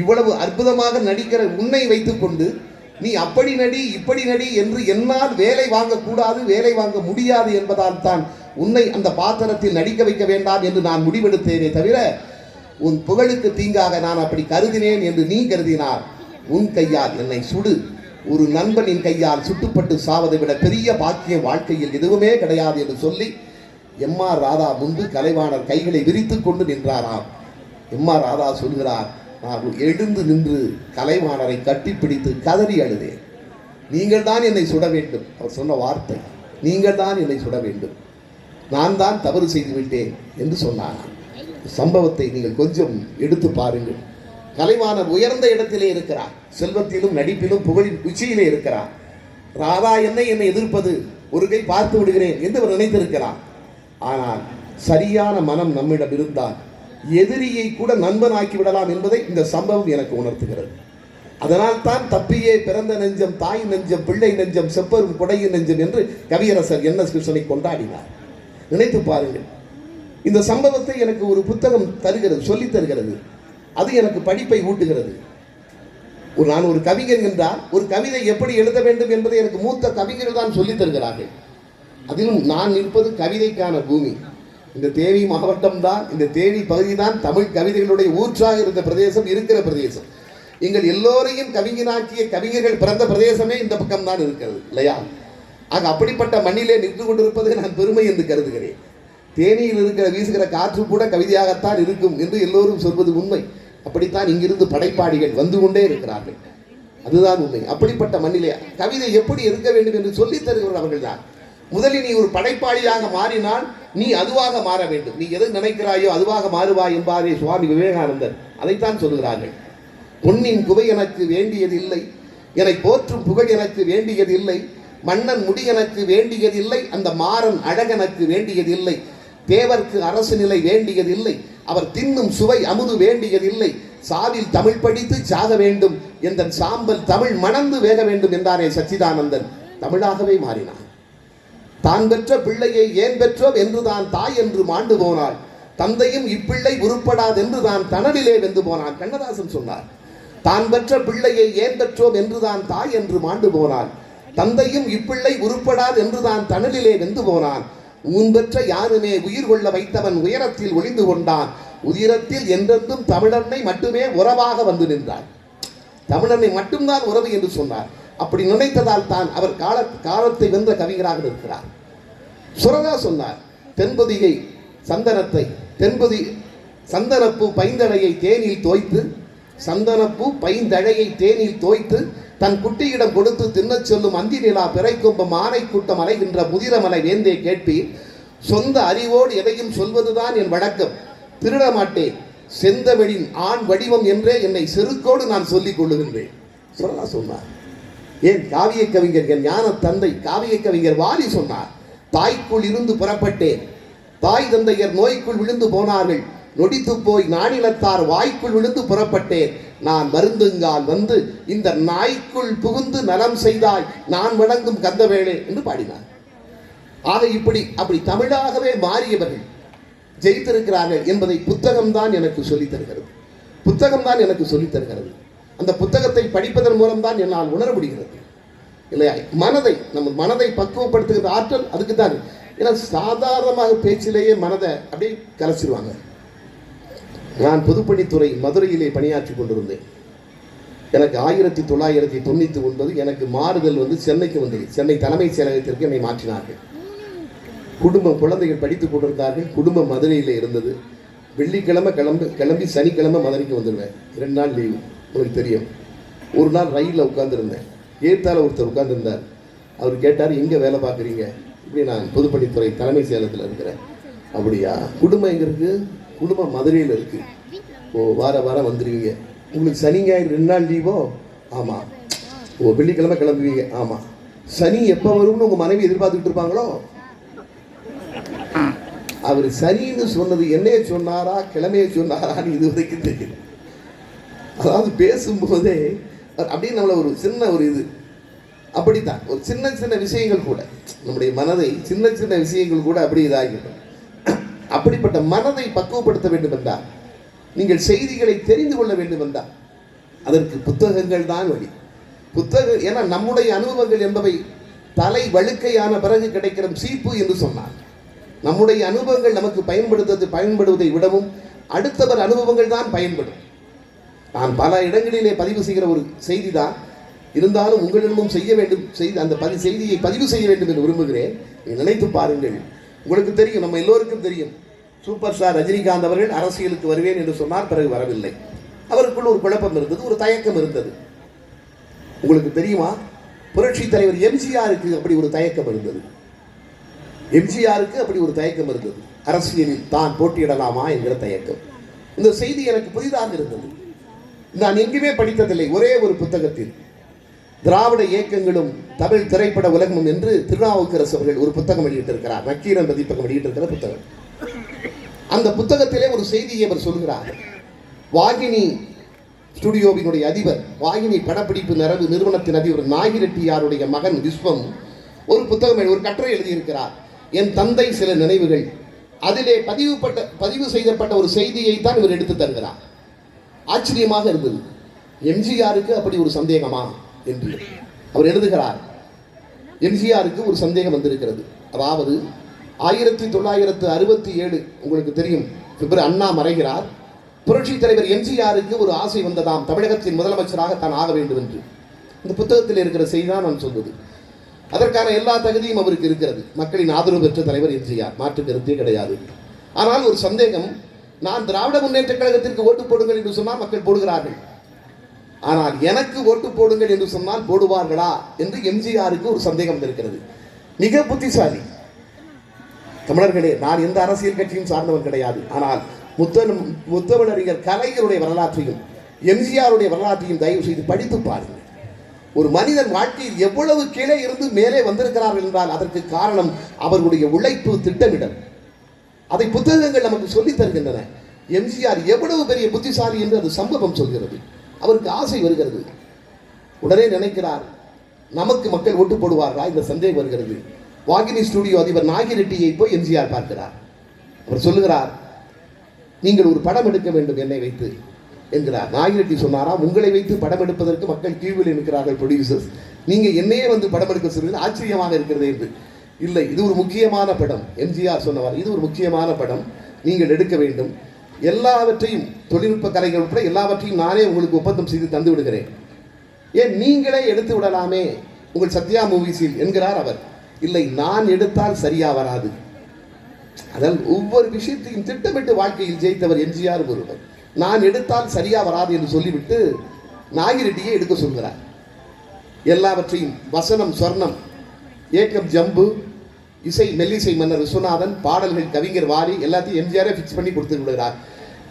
இவ்வளவு அற்புதமாக நடிக்கிற உன்னை வைத்துக்கொண்டு நீ அப்படி நடி இப்படி நடி என்று என்னால் வேலை வாங்கக்கூடாது, வேலை வாங்க முடியாது என்பதால் தான் உன்னை அந்த பாத்திரத்தில் நடிக்க வைக்க வேண்டாம் என்று நான் முடிவெடுத்தேனே தவிர, உன் புகழுக்கு தீங்காக நான் அப்படி கருதினேன் என்று நீ கருதினார். உன் கையால் என்னை சுடு. ஒரு நண்பனின் கையால் சுட்டுப்பட்டு சாவதை விட பெரிய பாக்கியம் வாழ்க்கையில் எதுவுமே கிடையாது என்று சொல்லி MR ராதா முன்பு கலைவாணர் கைகளை விரித்து கொண்டு நின்றாராம். MR ராதா சொல்கிறார், நான் எழுந்து நின்று கலைவாணரை கட்டிப்பிடித்து கதறி அழுதேன். நீங்கள் தான் என்னை சுட வேண்டும். அவர் சொன்ன வார்த்தை, நீங்கள் தான் என்னை சுட வேண்டும், நான் தான் தவறு செய்து விட்டேன் என்று சொன்னார். சம்பவத்தை நீங்கள் கொஞ்சம் எடுத்து பாருங்கள். கலைவாணர் உயர்ந்த இடத்திலே இருக்கிறார், செல்வத்திலும் நடிப்பிலும் புகழின் உச்சியிலே இருக்கிறார். ராதா என்னை எதிர்ப்பது, ஒரு கை பார்த்து விடுகிறேன் என்று அவர் நினைத்திருக்கிறார். ஆனால் சரியான மனம் நம்மிடம் இருந்தால் எதிரியை கூட நண்பனாக்கி விடலாம் என்பதை இந்த சம்பவம் எனக்கு உணர்த்துகிறது. அதனால் தான் தப்பியே பிறந்த நெஞ்சம், தாய் நெஞ்சம், பிள்ளை நெஞ்சம், செப்பரும் கொடையின் நெஞ்சம் என்று கவியரசர் NS கிருஷ்ணனை கொண்டாடினார். நினைத்து பாருங்கள். இந்த சம்பவத்தை எனக்கு ஒரு புத்தகம் தருகிறது, சொல்லித் தருகிறது. அது எனக்கு படிப்பை ஊட்டுகிறது. நான் ஒரு கவிஞன் என்றால் ஒரு கவிதை எப்படி எழுத வேண்டும் என்பதை எனக்கு மூத்த கவிஞர்கள் தான் சொல்லித் தருகிறார்கள். அதிலும் நான் இருப்பது கவிதைக்கான பூமி. இந்த தேனி மாவட்டம் தான், இந்த தேனி பகுதி தான் தமிழ் கவிதைகளுடைய ஊற்றாக இருந்த பிரதேசம், இருக்கிற பிரதேசம். எங்கள் எல்லோரையும் கவிஞனாக்கிய கவிஞர்கள் பிறந்த பிரதேசமே இந்த பக்கம் தான் இருக்கிறது, இல்லையா? ஆக அப்படிப்பட்ட மண்ணிலே நின்று கொண்டிருப்பதை நான் பெருமை என்று கருதுகிறேன். தேனியில் இருக்கிற வீசுகிற காற்று கூட கவிதையாகத்தான் இருக்கும் என்று எல்லோரும் சொல்வது உண்மை. அப்படித்தான் இங்கிருந்து படைப்பாளிகள் வந்து கொண்டே இருக்கிறார்கள், அதுதான் உண்மை. அப்படிப்பட்ட மண்ணிலே கவிதை எப்படி இருக்க வேண்டும் என்று சொல்லித் தருகிறவர் அவர்கள் தான். முதலில் நீ ஒரு படைப்பாளியாக மாறினால் நீ அதுவாக மாற வேண்டும். நீ எது நினைக்கிறாயோ அதுவாக மாறுவாய் என்பாரே சுவாமி விவேகானந்தர். அதைத்தான் சொல்கிறார்கள். பொன்னின் குவை எனக்கு வேண்டியதில்லை, என்னை போற்றும் புகழ் எனக்கு வேண்டியதில்லை, மன்னன் முடி எனக்கு வேண்டியதில்லை, அந்த மாறன் அழகனுக்கு வேண்டியதில்லை, தேவர்க்கு அரசு நிலை வேண்டியதில்லை, அவர் தின்னும் சுவை அமுது வேண்டியதில்லை, சாவில் தமிழ் படித்து சாக வேண்டும், என்ற சாம்பல் தமிழ் மணந்து வேக வேண்டும் என்றாரே சச்சிதானந்தன். தமிழாகவே மாறினான். தான் பெற்ற பிள்ளையை ஏன் பெற்றோம் என்று தான் தாய் என்று மாண்டு போனாள், தந்தையும் இப்பிள்ளை உருப்படாது என்று தான் தனலிலே வெந்து போனான். கண்ணதாசன் சொன்னார், தான் பெற்ற பிள்ளையை ஏன் பெற்றோம் என்று தான் தாய் என்று மாண்டு போனாள், தந்தையும் இப்பிள்ளை உருப்படாது என்று தான் தனலிலே வெந்து போனான். முன்பெற்ற யாருமே உயிர் கொள்ள வைத்தவன் உயரத்தில் ஒளிந்து கொண்டான், உதிரத்தில் என்றென்றும் தமிழனை மட்டுமே உறவாக வந்து நின்றான். தமிழனை மட்டும்தான் உறவு என்று சொன்னார். அப்படி நினைத்ததால் தான் அவர் காலத்தை வென்ற கவிஞராக இருக்கிறார். சுரதா சொன்னார், தென்பொதிகை சந்தனத்தை சந்தனப்பூ பைந்தழையை தேனில் தோய்த்து, சந்தனப்பூ பைந்தழையை தேனில் தோய்த்து தன் குட்டியிடம் கொடுத்து தின்னச் சொல்லும் அந்தி நிலா பிறைக்கும்பம் ஆனை கூட்டம் அலைகின்ற முதிரமலை வேந்தே கேட்பீர், சொந்த அறிவோடு எதையும் சொல்வதுதான் என் வழக்கம், திருட மாட்டேன், செந்தமிழின் ஆண் வடிவம் என்றே என்னை செருக்கோடு நான் சொல்லிக் கொள்ளுகின்றேன். சுரதா சொன்னார். ஏன் காவிய கவிஞர், என் ஞான தந்தை காவிய கவிஞர் வாலி சொன்னார், தாய்க்குள் இருந்து புறப்பட்டேன், தாய் தந்தையர் நோய்க்குள் விழுந்து போனார்கள், நொடித்து போய் நானிலத்தார் வாய்க்குள் விழுந்து புறப்பட்டேன். நான் மருந்துங்கால் வந்து இந்த நாய்க்குள் புகுந்து நலம் செய்தாய் நான் வணங்கும் கந்தவேளே என்று பாடினார். ஆக அப்படி தமிழாகவே மாறியவர்கள் ஜெயித்திருக்கிறார்கள் என்பதை புத்தகம்தான் எனக்கு சொல்லித் தருகிறது. புத்தகம்தான் எனக்கு சொல்லித் தருகிறது. அந்த புத்தகத்தை படிப்பதன் மூலம்தான் என்னால் உணர முடிகிறது இல்லையா? நம்ம மனதை பக்குவப்படுத்துகிற ஆற்றல் அதுக்கு தான். ஏன்னா சாதாரணமாக பேச்சிலேயே மனதை அப்படியே கலைச்சிருவாங்க. நான் பொதுப்பணித்துறை மதுரையிலே பணியாற்றி கொண்டிருந்தேன். எனக்கு 1999 எனக்கு மாறுதல் வந்து சென்னைக்கு வந்தது. சென்னை தலைமைச் செயலகத்திற்கு என்னை மாற்றினார்கள். குடும்பம் குழந்தைகள் படித்துக் கொண்டிருந்தார்கள். குடும்பம் மதுரையில் இருந்தது. வெள்ளிக்கிழமை கிளம்பி சனிக்கிழமை மதுரைக்கு வந்துடுவேன். 2 நாள் லீவு. உங்களுக்கு தெரியும். ஒரு நாள் ரயிலில் உட்காந்துருந்தேன். ஏத்தால ஒருத்தர் உட்காந்துருந்தார். அவர் கேட்டார், எங்கே வேலை பார்க்குறீங்க? இப்படி நான் பொதுப்பணித்துறை தலைமை செயலகத்தில் இருக்கிறேன். அப்படியா? குடும்பம் எங்கே இருக்குது? குடும்பம் மதுரையில் இருக்குது. ஓ, வாரம் வந்துடுவீங்க. உங்களுக்கு சனி ஞாயிறு 2 நாள் லீவோ? ஆமாம். ஓ, வெள்ளிக்கிழமை கிளம்புவீங்க? ஆமாம். சனி எப்போ வரும்னு உங்கள் மனைவி எதிர்பார்த்துக்கிட்டு இருப்பாங்களோ? அவர் சனின்னு சொன்னது என்னைய சொன்னாரா கிழமையை சொன்னாரான்னு இது வரைக்கும் தெரியும். அதாவது பேசும்போதே அப்படின்னு நம்மளை ஒரு இது அப்படித்தான். ஒரு சின்ன விஷயங்கள் கூட நம்முடைய மனதை சின்ன விஷயங்கள் கூட அப்படி இதாகிடும். அப்படிப்பட்ட மனதை பக்குவப்படுத்த வேண்டும் என்றால், நீங்கள் செய்திகளை தெரிந்து கொள்ள வேண்டும் என்றால் அதற்கு புத்தகங்கள் தான் வழி. ஏன்னா நம்முடைய அனுபவங்கள் என்பவை தலை வழுக்கையான பிறகு கிடைக்கிற சீப்பு என்று சொன்னார். நம்முடைய அனுபவங்கள் நமக்கு பயன்படுவதை விடவும் அடுத்தவர் அனுபவங்கள் தான் பயன்படும். நான் பல இடங்களிலே பதிவு செய்கிற ஒரு செய்தி தான். இருந்தாலும் உங்களிடமும் செய்ய வேண்டும் அந்த செய்தியை பதிவு செய்ய வேண்டும் என்று விரும்புகிறேன். நினைத்து பாருங்கள். உங்களுக்கு தெரியும், நம்ம எல்லோருக்கும் தெரியும், சூப்பர் ஸ்டார் ரஜினிகாந்த் அவர்கள் அரசியலுக்கு வருவேன் என்று சொன்னார். பிறகு வரவில்லை. அவருக்குள் ஒரு குழப்பம் இருந்தது, ஒரு தயக்கம் இருந்தது. உங்களுக்கு தெரியுமா, புரட்சி தலைவர் எம்ஜிஆருக்கு அப்படி ஒரு தயக்கம் இருந்தது. அரசியலில் தான் போட்டியிடலாமா என்கிற தயக்கம். இந்த செய்தி எனக்கு புதிதாக இருந்தது. நான் எங்குமே படித்ததில்லை. ஒரே ஒரு புத்தகத்தில் திராவிட இயக்கங்களும் தமிழ் திரைப்பட உலகமும் என்று திருநாவுக்கரசு அவர்கள் ஒரு புத்தகம் வெளியிட்டிருக்கிறார். நக்கீரன் பதிப்பகம் வெளியிட்டிருக்கிற புத்தகம். அந்த புத்தகத்திலே ஒரு செய்தியை அவர் சொல்கிறார். வாகினி ஸ்டுடியோவினுடைய அதிபர், வாகினி படப்பிடிப்பு நிறுவனத்தின் அதிபர் நாகிரெட்டியாருடைய மகன் விஸ்வம் ஒரு புத்தகம், ஒரு கட்டுரை எழுதியிருக்கிறார். என் தந்தை சில நினைவுகள். அதிலே பதிவு செய்யப்பட்ட ஒரு செய்தியை தான் இவர் எடுத்து தருகிறார். ஆச்சரியமாக இருந்தது. எம்ஜிஆருக்கு அப்படி ஒரு சந்தேகமா என்று அவர் எழுதுகிறார். எம்ஜிஆருக்கு ஒரு சந்தேகம் வந்திருக்கிறது. அதாவது 1967 உங்களுக்கு தெரியும், பிப்ரவரி அண்ணா மறைகிறார். புரட்சி தலைவர் எம்ஜிஆருக்கு ஒரு ஆசை வந்ததாம், தமிழகத்தின் முதலமைச்சராக தான் ஆக வேண்டும் என்று. இந்த புத்தகத்தில் இருக்கிற செய்தி தான் நான் சொல்வது. அதற்கான எல்லா தகுதியும் அவருக்கு இருக்கிறது. மக்களின் ஆதரவு பெற்ற தலைவர் எம்ஜிஆர், மாற்று கருத்தே கிடையாது. ஆனால் ஒரு சந்தேகம், நான் திராவிட முன்னேற்ற கழகத்திற்கு ஓட்டு போடுங்கள் என்று சொன்னால் மக்கள் போடுகிறார்கள். ஆனால் எனக்கு ஓட்டு போடுங்கள் என்று சொன்னால் போடுவார்களா என்று எம்ஜிஆருக்கு ஒரு சந்தேகம் இருக்கிறது. மிக புத்திசாலி தமிழர்களே. நான் எந்த அரசியல் கட்சியும் சார்ந்தவன் கிடையாது. ஆனால் முத்தமிழறிஞர் கலைஞருடைய வரலாற்றையும் எம்ஜிஆருடைய வரலாற்றையும் தயவு செய்து படித்து பாருங்கள். ஒரு மனிதன் வாழ்க்கையில் எவ்வளவு கீழே இருந்து மேலே வந்திருக்கிறார்கள் என்றால் அதற்கு காரணம் அவர்களுடைய உழைப்பு, திட்டமிடல். அதை புத்தகங்கள் நமக்கு சொல்லித் தருகின்றன. எம்ஜிஆர் எவ்வளவு பெரிய புத்திசாலி என்று அது சம்பவம் சொல்கிறது. அவருக்கு ஆசை வருகிறது. உடனே நினைக்கிறார், நமக்கு மக்கள் ஓட்டு போடுவார்களா இந்த சந்தேகம் வருகிறது. வாகினி ஸ்டுடியோ அதிபர் நாகிரெட்டியை போய் எம்ஜிஆர் பார்க்கிறார். அவர் சொல்லுகிறார், நீங்கள் ஒரு படம் எடுக்க வேண்டும் என்னை வைத்து என்கிறார். நாகிரெட்டி சொன்னாராம், உங்களை வைத்து படம் எடுப்பதற்கு மக்கள் கியூவில் இருக்கிறார்கள் ப்ரொடியூசர்ஸ், நீங்க என்னையே வந்து படம் எடுக்க சொல்லுங்கள், ஆச்சரியமாக இருக்கிறது என்று. இல்லை, இது ஒரு முக்கியமான படம். எம்ஜிஆர் சொன்னவர், இது ஒரு முக்கியமான படம், நீங்கள் எடுக்க வேண்டும். எல்லாவற்றையும் தொழில்நுட்ப கலைகள் உட்பட எல்லாவற்றையும் நானே உங்களுக்கு ஒப்பந்தம் செய்து தந்து விடுகிறேன். ஏன் நீங்களே எடுத்து விடலாமே உங்கள் சத்யா மூவிஸில் என்கிறார் அவர். இல்லை, நான் எடுத்தால் சரியா வராது. அதால் ஒவ்வொரு விஷயத்தையும் திட்டமிட்டு வாழ்க்கையில் ஜெயித்தவர் எம்ஜிஆர் ஒருவர். நான் எடுத்தால் சரியா வராது என்று சொல்லிவிட்டு நாகிரெட்டியை எடுக்க சொல்கிறார். எல்லாவற்றையும் வசனம் சொர்ணம், ஏக்கம் ஜம்பு, இசை மெல்லிசை மன்னர் விஸ்வநாதன், பாடல்கள் கவிஞர் வாலி, எல்லாத்தையும் எம்ஜிஆரே ஃபிக்ஸ் பண்ணி கொடுத்து விடுகிறார்.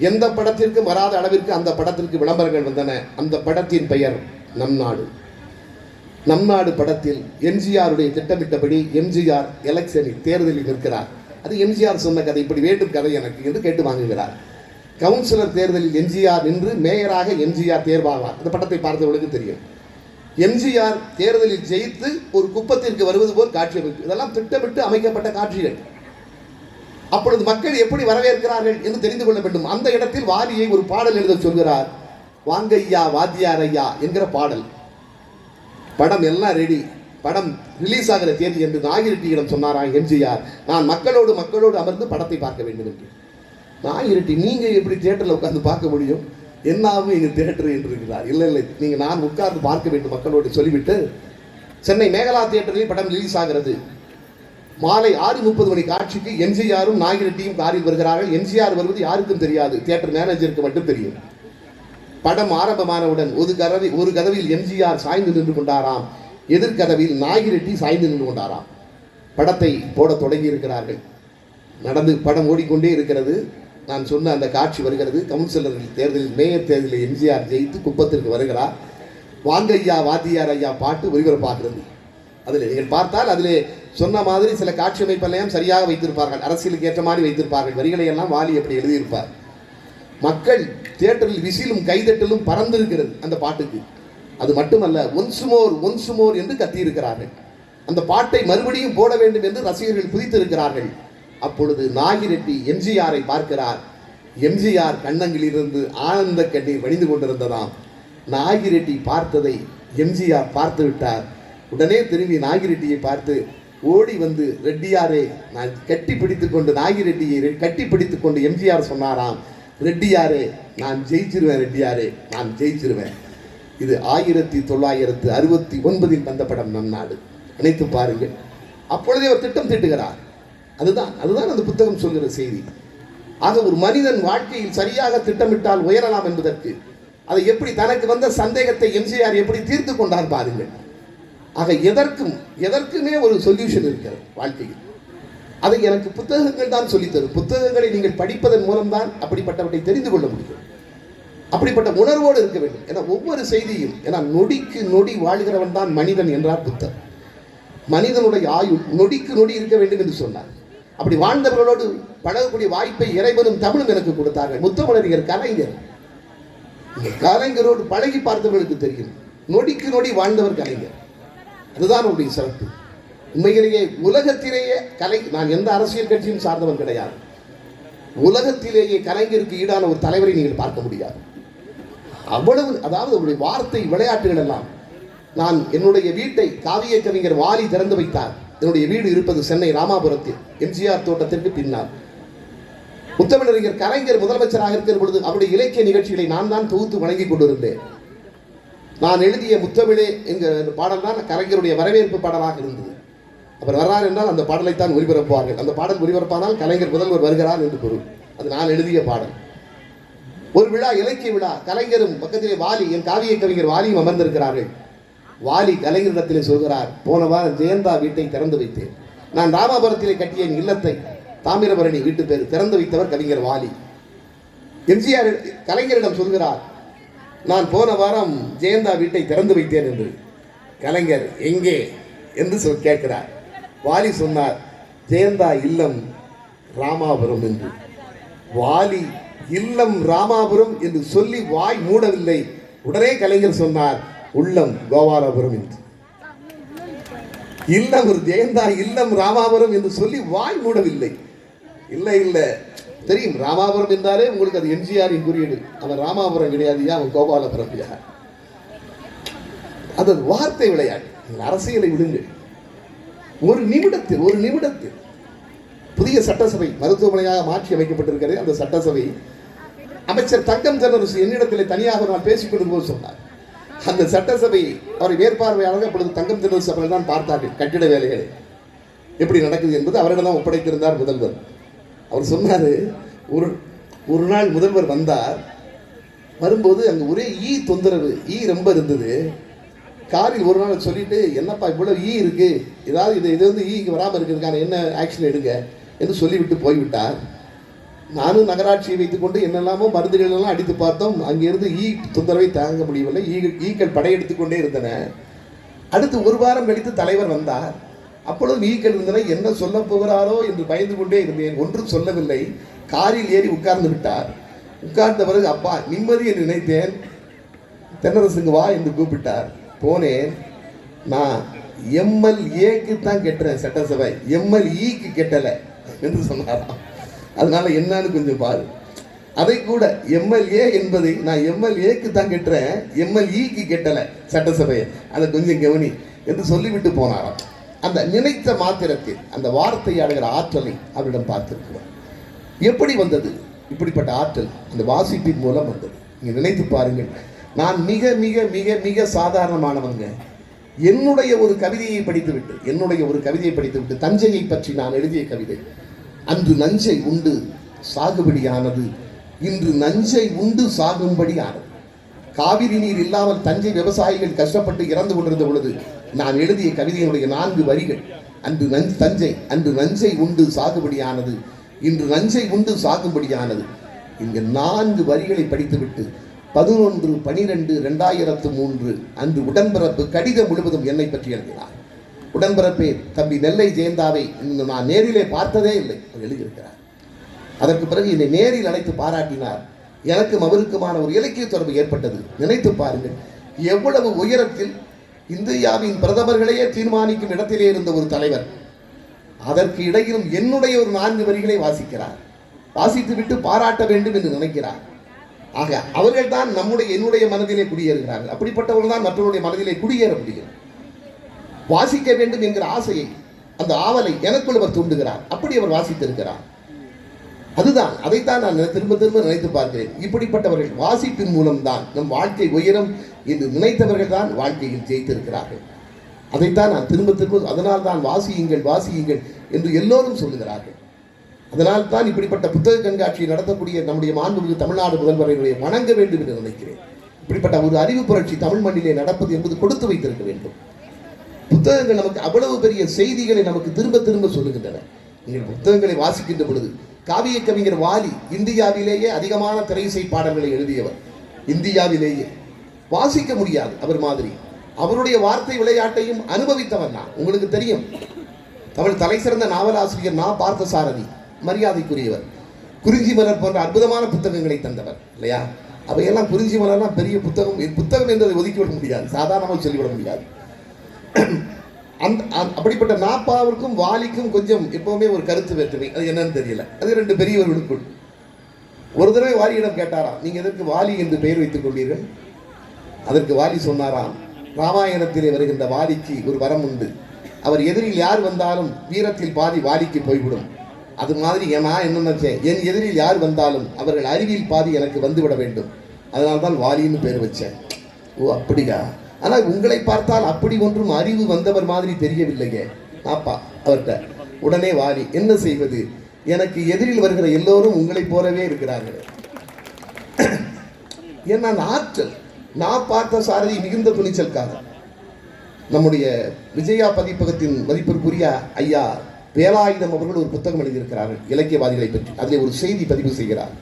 எந்த படத்திற்கும் வராத அளவிற்கு அந்த படத்திற்கு விளம்பரங்கள் வந்தன. அந்த படத்தின் பெயர் நம் நாடு. நம் நாடு படத்தில் எம்ஜிஆருடைய திட்டமிட்டபடி எம்ஜிஆர் எலெக்ஷனில் தேர்தலில் நிற்கிறார். அது எம்ஜிஆர் சொன்ன கதை, இப்படி வேண்டும் கதை எனக்கு என்று கேட்டு வாங்குகிறார். கவுன்சிலர் தேர்தலில் எம்ஜிஆர் நின்று மேயராக எம்ஜிஆர் தேர்வாவார். அந்த படத்தை பார்த்தவர்களுக்கு தெரியும். எம்ஜிஆர் தேர்தலில் ஜெயித்து ஒரு குப்பத்திற்கு வருவது போல் காட்சி அமைப்பு. இதெல்லாம் திட்டமிட்டு அமைக்கப்பட்ட காட்சிகள். அப்பொழுது மக்கள் எப்படி வரவேற்கிறார்கள் என்று தெரிந்து கொள்ள வேண்டும். அந்த இடத்தில் வாலியை ஒரு பாடல் எழுத சொல்கிறார். வாங்கையா வாத்தியார் ஐயா என்கிற பாடல். படம் எல்லாம் ரெடி. படம் ரிலீஸ் ஆகிற தேதி என்று நாகிரெட்டியிடம் சொன்னாராம் எம்ஜிஆர். நான் மக்களோடு அமர்ந்து படத்தை பார்க்க வேண்டும் என்று. நாகிரெட்டி, நீங்க எப்படி தியேட்டரில் உட்கார்ந்து பார்க்க முடியும்? என்னாவும் எங்கள் தியேட்டர் என்று இருக்கிறார். இல்லை நீங்கள் நான் உட்கார்ந்து பார்க்க வேண்டும் மக்களோடு சொல்லிவிட்டு சென்னை மேகலா தியேட்டரில் படம் ரிலீஸ் ஆகிறது. மாலை 6:30 மணி காட்சிக்கு எம்ஜிஆரும் நாகிரெட்டியும் காரில் வருகிறார்கள். எம்ஜிஆர் வருவது யாருக்கும் தெரியாது, தியேட்டர் மேனேஜருக்கு மட்டும் தெரியும். படம் ஆரம்பமானவுடன் ஒரு கதவில் எம்ஜிஆர் சாய்ந்து நின்று கொண்டாராம், எதிர்கதவில் நாகிரெட்டி சாய்ந்து நின்று கொண்டாராம். படத்தை போட தொடங்கி இருக்கிறார்கள். படம் ஓடிக்கொண்டே இருக்கிறது. நான் சொன்ன அந்த காட்சி வருகிறது. கவுன்சிலர்கள் தேர்தலில், மேயர் தேர்தலில் எம்ஜிஆர் ஜெயித்து குப்பத்திற்கு வருகிறார். வாங்கையா வாத்தியார் ஐயா பாட்டு ஒளிபரப்பாகிறது. அதில் நீங்கள் பார்த்தால் அதிலே சொன்ன மாதிரி சில காட்சி அமைப்பெல்லாம் சரியாக வைத்திருப்பார்கள், அரசியலுக்கு ஏற்ற மாதிரி வைத்திருப்பார்கள். வரிகளை எல்லாம் வாலி எப்படி எழுதியிருப்பார். மக்கள் தியேட்டரில் விசிலும் கைதட்டலும் பறந்திருக்கிறது அந்த பாட்டுக்கு. அது மட்டுமல்ல, ஒன்ஸ் மோர் என்று கத்தியிருக்கிறார்கள். அந்த பாட்டை மறுபடியும் போட வேண்டும் என்று ரசிகர்கள் குதித்திருக்கிறார்கள். அப்பொழுது நாகிரெட்டி எம்ஜிஆரை பார்க்கிறார். எம்ஜிஆர் கண்ணங்களிலிருந்து ஆனந்த கண்ணீர் வடிந்து கொண்டிருந்ததாம். நாகிரெட்டி பார்த்ததை எம்ஜிஆர் பார்த்து விட்டார். உடனே திரும்பி நாகிரெட்டியை பார்த்து ஓடி வந்து, ரெட்டியாரே, நான் கட்டி பிடித்துக் கொண்டு நாகிரெட்டியை கட்டி பிடித்துக் கொண்டு எம்ஜிஆர் சொன்னாராம், ரெட்டியாரே, நான் ஜெயிச்சிருவேன், ரெட்டியாரே, நான் ஜெயிச்சிருவேன். இது 1969 வந்த படம் நம் நாடு. நினைத்து பாருங்கள். அப்பொழுதே அவர் திட்டம் தீட்டுகிறார். அதுதான் அந்த புத்தகம் சொல்கிற செய்தி. ஆக ஒரு மனிதன் வாழ்க்கையில் சரியாக திட்டமிட்டால் உயரலாம் என்பதற்கு அதை எப்படி தனக்கு வந்த சந்தேகத்தை எம்ஜிஆர் எப்படி தீர்த்து கொண்டார் பாருங்கள். ஆக எதற்குமே ஒரு சொல்யூஷன் இருக்கிறது வாழ்க்கையில். அதை எனக்கு புத்தகங்கள் தான் சொல்லித்தரும். புத்தகங்களை நீங்கள் படிப்பதன் மூலம்தான் அப்படிப்பட்டவற்றை தெரிந்து கொள்ள முடியும். அப்படிப்பட்ட உணர்வோடு இருக்க வேண்டும். ஏன்னா ஒவ்வொரு செய்தியும், ஏன்னா நொடிக்கு நொடி வாழ்கிறவன் தான் மனிதன் என்றார் புத்தர். மனிதனுடைய ஆயுள் நொடிக்கு நொடி இருக்க வேண்டும் என்று சொன்னார். அப்படி வாழ்ந்தவர்களோடு பழகக்கூடிய வாய்ப்பை இறைவனும் தமிழும் எனக்கு கொடுத்தார்கள். முத்தமிழறிஞர் கலைஞரோடு பழகி பார்த்தவர்களுக்கு தெரியும், நொடிக்கு நொடி வாழ்ந்தவர் கலைஞர். அதுதான் அவருடைய சிறப்பு. உண்மையிலேயே உலகத்திலேயே நான் எந்த அரசியல் கட்சியும் சார்ந்தவன் கிடையாது. உலகத்திலேயே கலைஞருக்கு ஈடான ஒரு தலைவரை நீங்கள் பார்க்க முடியாது. அவ்வளவு, அதாவது அவருடைய வார்த்தை விளையாட்டுகள் எல்லாம். நான் என்னுடைய வீட்டை காவிய கவிஞர் வாலி திறந்து வைத்தார். என்னுடைய வீடு இருப்பது சென்னை ராமாபுரத்தில், எம்ஜிஆர் தோட்டத்திற்கு பின்னால். முத்தமிழறிஞர் கலைஞர் முதலமைச்சராக இருக்கிற பொழுது அவருடைய இலக்கிய நிகழ்ச்சிகளை நான் தான் தொகுத்து வழங்கி கொண்டிருந்தேன். நான் எழுதிய முத்தமிழே என்கிற பாடல் தான் கலைஞருடைய வரவேற்பு பாடலாக இருந்தது. அவர் வர்றார் என்றால் அந்த பாடலைத்தான் ஒளிபரப்புவார்கள். அந்த பாடல் ஒளிபரப்பானால் கலைஞர் முதல்வர் வருகிறார் என்று பொருள். அது நான் எழுதிய பாடல். ஒரு விழா, இலக்கிய விழா, கலைஞரும் பக்கத்திலே வாலி, என் காவிய கவிஞர் வாலியும் அமர்ந்திருக்கிறார்கள். வாலி கலைஞரிடத்திலே சொல்கிறார், போன வாரம் ஜெயந்தா வீட்டை திறந்து வைத்தேன். நான் ராமாபுரத்திலே கட்டிய என் இல்லத்தை, தாமிரபரணி வீட்டு பேர், திறந்து வைத்தவர் கவிஞர் வாலி. எம்ஜிஆர் கலைஞரிடம் சொல்கிறார், நான் போன வாரம் ஜெயந்தா வீட்டை திறந்து வைத்தேன் என்று. கலைஞர் எங்கே என்று கேட்கிறார். வாலி சொன்னார், ஜெயந்தா இல்லம் ராமாபுரம் என்று. வாலி இல்லம் ராமாபுரம் என்று சொல்லி வாய் மூடவில்லை. உடனே கலைஞர் சொன்னார், உள்ளம் கோபாலபுரம் என்று. இல்லம் ஒரு ஜெயந்தா இல்லம் ராமாபுரம் என்று சொல்லி வாய் மூடவில்லை. இல்லை தெரியும், ராமாபுரம் என்றாலே உங்களுக்கு அது எம்ஜிஆரின் குறியீடு. அவன் ராமாபுரம் கிடையாதுயா, அவன் கோபாலபுரம். அது வார்த்தை விளையாட்டு. அரசியலை விடுங்கள். ஒரு நிமிடத்தில் புதிய சட்டசபை மருத்துவமனையாக மாற்றி அமைக்கப்பட்டிருக்கிறது. அந்த சட்டசபை அமைச்சர் தங்கம் தென்னரசு என்னிடத்திலே தனியாக நான் பேசிக்கொண்டு போது சொன்னார். அந்த சட்டசபை அவரை மேற்பார்வையாளர் அப்பொழுது தங்கம் தென்னரசு அவர்கள் தான் பார்த்தார்கள். கட்டிட வேலைகளை எப்படி நடக்குது என்பது அவரிடம் தான் ஒப்படைத்திருந்தார் முதல்வர். அவர் சொன்னார், ஒரு நாள் முதல்வர் வந்தார். வரும்போது அங்கே ஒரே தொந்தரவு, ரொம்ப இருந்தது. காரில் ஒரு நாள் சொல்லிட்டு, என்னப்பா இவ்வளோ இருக்கு, ஏதாவது இது வந்து ஈக்கு வராமல் இருக்கிறதுக்கான என்ன ஆக்ஷன் எடுங்க என்று சொல்லிவிட்டு போய்விட்டார். நானும் நகராட்சியை வைத்துக்கொண்டு என்னெல்லாமோ மருந்துகள் எல்லாம் அடித்து பார்த்தோம். அங்கிருந்து தொந்தரவை தாங்க முடியவில்லை. ஈக்கள் படையெடுத்துக் கொண்டே இருந்தன. அடுத்து ஒரு வாரம் கழித்து தலைவர் வந்தார். அப்பொழுது ஈக்கள் இருந்தன. என்ன சொல்ல போகிறாரோ என்று பயந்து கொண்டே இருந்தேன். ஒன்றும் சொல்லவில்லை. காரில் ஏறி உட்கார்ந்து விட்டார். உட்கார்ந்த பிறகு அப்பா நிம்மதி என்று நினைத்தேன். தென்னரசுங்க வா என்று கூப்பிட்டார். போனேன். நான் எம்எல்ஏக்கு தான் கெட்டுறேன் சட்டசபை, எம்எல்இக்கு கெட்டலை என்று சொன்னாராம். அதனால என்னன்னு கொஞ்சம் பாரு. அதை கூட எம்எல்ஏ என்பதை நான் எம்எல்ஏக்கு தான் கெட்டுறேன், எம்எல்இக்கு கெட்டலை சட்டசபையை, அதை கொஞ்சம் கவனி என்று சொல்லிவிட்டு போனாராம். அந்த நினைத்த மாத்திரத்தில் அந்த வார்த்தையாடுகிற ஆற்றலை அவரிடம் பார்த்திருக்கிறோம். எப்படி வந்தது இப்படிப்பட்ட ஆற்றல்? அந்த வாசிப்பின் மூலம் வந்தது. நீங்க நினைத்து பாருங்கள். நான் மிக மிக மிக மிக சாதாரணமானவங்க. என்னுடைய ஒரு கவிதையை படித்துவிட்டு தஞ்சையை பற்றி நான் எழுதிய கவிதை. அன்று நஞ்சை உண்டு சாகுபடியானது, இன்று நஞ்சை உண்டு சாகும்படி ஆனது. காவிரி நீர் இல்லாமல் தஞ்சை விவசாயிகள் கஷ்டப்பட்டு இறந்து கொண்டிருந்த பொழுது நான் எழுதிய கவிதையினுடைய 4 வரிகள். அன்று நஞ்சை உண்டு சாகுபடியானது, இன்று நஞ்சை உண்டு சாகும்படியானது. இங்கு 4 வரிகளை படித்துவிட்டு 11/12/2003 அன்று உடன்பிறப்பு கடிதம் முழுவதும் என்னை பற்றி எழுதினார். உடன்பிறப்பே தம்பி நெல்லை ஜெயந்தாவை நான் நேரிலே பார்த்ததே இல்லை எழுதியிருக்கிறார். அதற்கு பிறகு என்னை நேரில் அழைத்து பாராட்டினார். எனக்கும் அவருக்குமான ஒரு இலக்கிய தொடர்பு ஏற்பட்டது. நினைத்து பாருங்கள், எவ்வளவு உயரத்தில் இந்தியாவின் பிரதமர்களையே தீர்மானிக்கும் இடத்திலே இருந்த ஒரு தலைவர் அதற்கு இடையிலும் என்னுடைய ஒரு 4 வரிகளை வாசிக்கிறார். வாசித்து விட்டு பாராட்ட வேண்டும் என்று நினைக்கிறார். ஆக அவர்கள் தான் என்னுடைய மனதிலே குடியேறுகிறார்கள். அப்படிப்பட்டவர்கள் தான் மற்றவருடைய மனதிலே குடியேற முடியும். வாசிக்க வேண்டும் என்கிற ஆசையை, அந்த ஆவலை எனக்குள் அவர் தூண்டுகிறார். அப்படி அவர் வாசித்திருக்கிறார். அதுதான், அதைத்தான் நான் திரும்ப திரும்ப நினைத்து பார்க்கிறேன். இப்படிப்பட்டவர்கள் வாசிப்பின் மூலம்தான் நம் வாழ்க்கை உயரம் என்று நினைத்தவர்கள் தான் வாழ்க்கையில் ஜெயித்திருக்கிறார்கள். அதைத்தான் நான் திரும்ப திரும்ப, அதனால் தான் வாசியுங்கள் வாசியுங்கள் என்று எல்லோரும் சொல்லுகிறார்கள். அதனால் தான் இப்படிப்பட்ட புத்தக கண்காட்சியை நடத்தக்கூடிய நம்முடைய மாண்புமிகு தமிழ்நாடு முதல்வர்களை வணங்க வேண்டும் என்று நினைக்கிறேன். இப்படிப்பட்ட ஒரு அறிவு புரட்சி தமிழ் மண்ணிலே நடப்பது என்பது கொடுத்து வைத்திருக்க வேண்டும். புத்தகங்கள் நமக்கு அவ்வளவு பெரிய செய்திகளை நமக்கு திரும்ப திரும்ப சொல்லுகின்றன. நீங்கள் புத்தகங்களை வாசிக்கின்ற பொழுது, காவிய கவிஞர் வாலி இந்தியாவிலேயே அதிகமான திரையிசை பாடல்களை எழுதியவர். இந்தியாவிலேயே வாசிக்க முடியாது அவர் மாதிரி. அவருடைய வார்த்தை விளையாட்டையும் அனுபவித்தவர் நான். உங்களுக்கு தெரியும், தமிழ் தலை சிறந்த நாவலாசிரியர் நா பார்த்தசாரதி, மரியாதைக்குரியவர். குறிஞ்சி மலர் போன்ற அற்புதமான புத்தகங்களை தந்தவர் இல்லையா? அவையெல்லாம் குறிஞ்சி மலர்லாம் பெரிய புத்தகம் என்பதை ஒதுக்கிவிட முடியாது, சாதாரணமாக சொல்லிவிட முடியாது. அப்படிப்பட்ட நாப்பாவிற்கும் வாலிக்கும் கொஞ்சம் எப்பவுமே ஒரு கருத்து வேற்றுமை. அது என்னன்னு தெரியல. அது 2 பெரியவர்களுக்குள். ஒரு தடவை வாலியிடம் கேட்டாராம், நீங்க எதற்கு வாலி என்று பெயர் வைத்துக் கொண்டீர்கள்? அதற்கு வாலி சொன்னாராம், ராமாயணத்திலே வருகின்ற வாலிக்கு ஒரு வரம் உண்டு. அவர் எதிரில் யார் வந்தாலும் வீரத்தில் பாதி வாலிக்கு போய்விடும். அது மாதிரி நான் என்ன நினைச்சேன், என் எதிரில் யார் வந்தாலும் அவர்கள் அறிவில் பாதி எனக்கு வந்துவிட வேண்டும். அதனால்தான் வாலின்னு பேர் வச்சேன். ஓ அப்படியா? ஆனால் உங்களை பார்த்தால் அப்படி ஒன்றும் அறிவு வந்தவர் மாதிரி தெரியவில்லையே. அப்பா அவர்கிட்ட உடனே வாலி, என்ன செய்வது, எனக்கு எதிரில் வருகிற எல்லோரும் உங்களைப் போலவே இருக்கிறார்கள். ஏன்னா ஆற்றல். நான் பார்த்த சாரதி மிகுந்த துணிச்சல்காரர். நம்முடைய விஜயா பதிப்பகத்தின் மதிப்பிற்குரிய ஐயா வேலாயுதம் அவர்கள் ஒரு புத்தகம் எழுதியிருக்கிறார்கள் இலக்கியவாதிகளை பற்றி. அதில் ஒரு செய்தி பதிவு செய்கிறார்.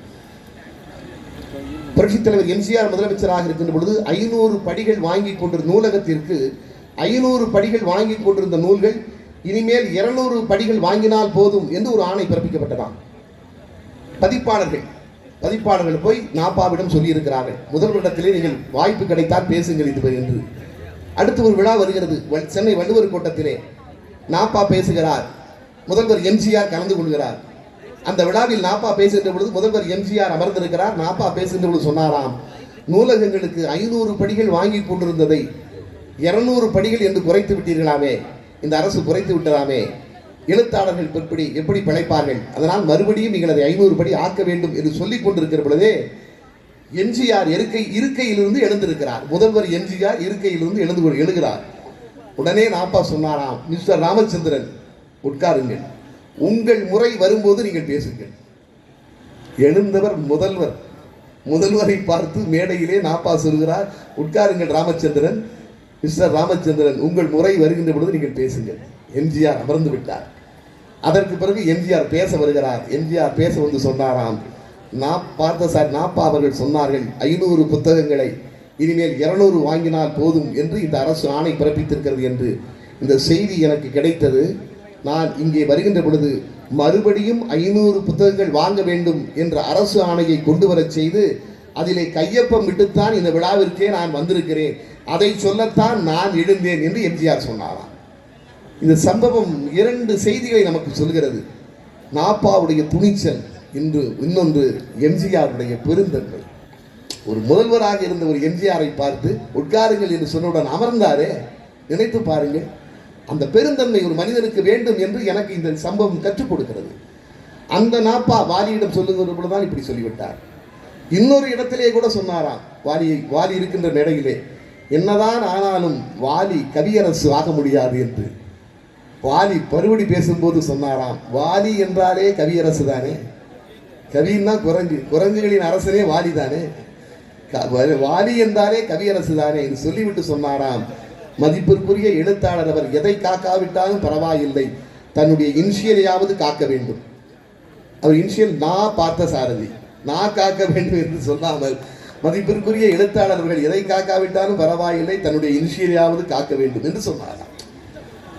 புரட்சித் தலைவர் எம்ஜிஆர் முதலமைச்சராக இருக்கின்ற பொழுது 500 படிகள் வாங்கி கொண்டிருந்த நூலகத்திற்கு 500 படிகள் வாங்கி கொண்டிருந்த நூல்கள் இனிமேல் 200 படிகள் வாங்கினால் போதும் என்று ஒரு ஆணை பிறப்பிக்கப்பட்டதாம். பதிப்பாளர்கள் போய் நாப்பாவிடம் சொல்லியிருக்கிறார்கள், முதல்வரிடத்திலே நீங்கள் வாய்ப்பு கிடைத்தால் பேசுங்கள் இது என்று. அடுத்து ஒரு விழா வருகிறது சென்னை வள்ளுவர் கோட்டத்திலே. நாப்பா பேசுகிறார், முதல்வர் எம்ஜிஆர் கலந்து கொள்கிறார். அந்த விழாவில் நாப்பா பேசுகின்ற பொழுது முதல்வர் எம்ஜிஆர் அமர்ந்திருக்கிறார். நாப்பா பேசுகின்ற பொழுது சொன்னாராம், நூலகங்களுக்கு 500 படிகள் வாங்கி கொண்டிருந்ததை 200 படிகள் என்று குறைத்து விட்டீர்களாமே, இந்த அரசு குறைத்து விட்டதாமே, எழுத்தாளர்கள் எப்படி பிழைப்பார்கள், அதனால் மறுபடியும் நீங்கள் அதை 500 படி ஆக்க வேண்டும் என்று சொல்லிக் கொண்டிருக்கிற பொழுதே எம்ஜிஆர் இருக்கையிலிருந்து எழுந்திருக்கிறார். முதல்வர் எம்ஜிஆர் இருக்கையிலிருந்து எழுகிறார். உடனே நாப்பா சொன்னாராம், மிஸ்டர் ராமச்சந்திரன் உட்காருங்கள், உங்கள் முறை வரும்போது நீங்கள் பேசுங்கள். எழுந்தவர் முதல்வரை பார்த்து மேடையிலே நாப்பா சொல்கிறார், உட்காருங்கள் ராமச்சந்திரன், மிஸ்டர் ராமச்சந்திரன் உங்கள் முறை வருகின்ற பொழுது நீங்கள் பேசுங்கள். எம்ஜிஆர் அமர்ந்து விட்டார். அதற்கு பிறகு எம்ஜிஆர் பேச வருகிறார். எம்ஜிஆர் பேச வந்து சொன்னாராம், நாப்பா அவர்கள் சொன்னார்கள் 500 புத்தகங்களை இனிமேல் 200 வாங்கினால் போதும் என்று இந்த அரசு ஆணை பிறப்பித்திருக்கிறது என்று. இந்த செய்தி எனக்கு கிடைத்தது. நான் இங்கே வருகின்ற பொழுது மறுபடியும் 500 புத்தகங்கள் வாங்க வேண்டும் என்ற அரசு ஆணையை கொண்டு வரச் செய்து அதிலே கையொப்பம் விட்டுத்தான் இந்த விழாவிற்கே நான் வந்திருக்கிறேன், அதை சொல்லத்தான் நான் எழுந்தேன் என்று எம்ஜிஆர் சொன்னாராம். இந்த சம்பவம் 2 செய்திகளை நமக்கு சொல்கிறது. நாப்பாவுடைய துணிச்சல், இன்னொன்று எம்ஜிஆருடைய பெருந்தன்மை. ஒரு முதல்வராக இருந்த ஒரு எம்ஜிஆரை பார்த்து உட்காருங்கள் என்று சொன்னவுடன் அமர்ந்தாரே, நினைத்து பாருங்கள். அந்த பெருந்தன்மை ஒரு மனிதனுக்கு வேண்டும் என்று எனக்கு இந்த சம்பவம் கற்றுக் கொடுக்கிறது. அந்த நாப்பா வாலியிடம் சொல்லுகிற பொழுதுதான் இப்படி சொல்லிவிட்டார். இன்னொரு இடத்திலே கூட சொன்னாராம், வாலி இருக்கின்ற மேடையிலே, என்னதான் ஆனாலும் வாலி கவியரசு ஆக முடியாது என்று. வாலி பருவடி பேசும்போது சொன்னாராம், வாலி என்றாலே கவியரசு தானே, கவின்னா குரங்குகளின் அரசனே வாலி தானே, வாலி என்றாலே கவியரசு தானே என்று சொல்லிவிட்டு சொன்னாராம், மதிப்பிற்குரிய எழுத்தாளர் அவர் எதை காக்காவிட்டாலும் பரவாயில்லை, தன்னுடைய இன்ஷியலையாவது காக்க வேண்டும். அவர் இன்ஷியல் நான் பார்த்த சாரதி, நான் காக்க வேண்டும் என்று சொல்லாமல், மதிப்பிற்குரிய எழுத்தாளர்கள் எதை காக்காவிட்டாலும் பரவாயில்லை, தன்னுடைய இன்ஷியலையாவது காக்க வேண்டும் என்று சொன்னாராம்.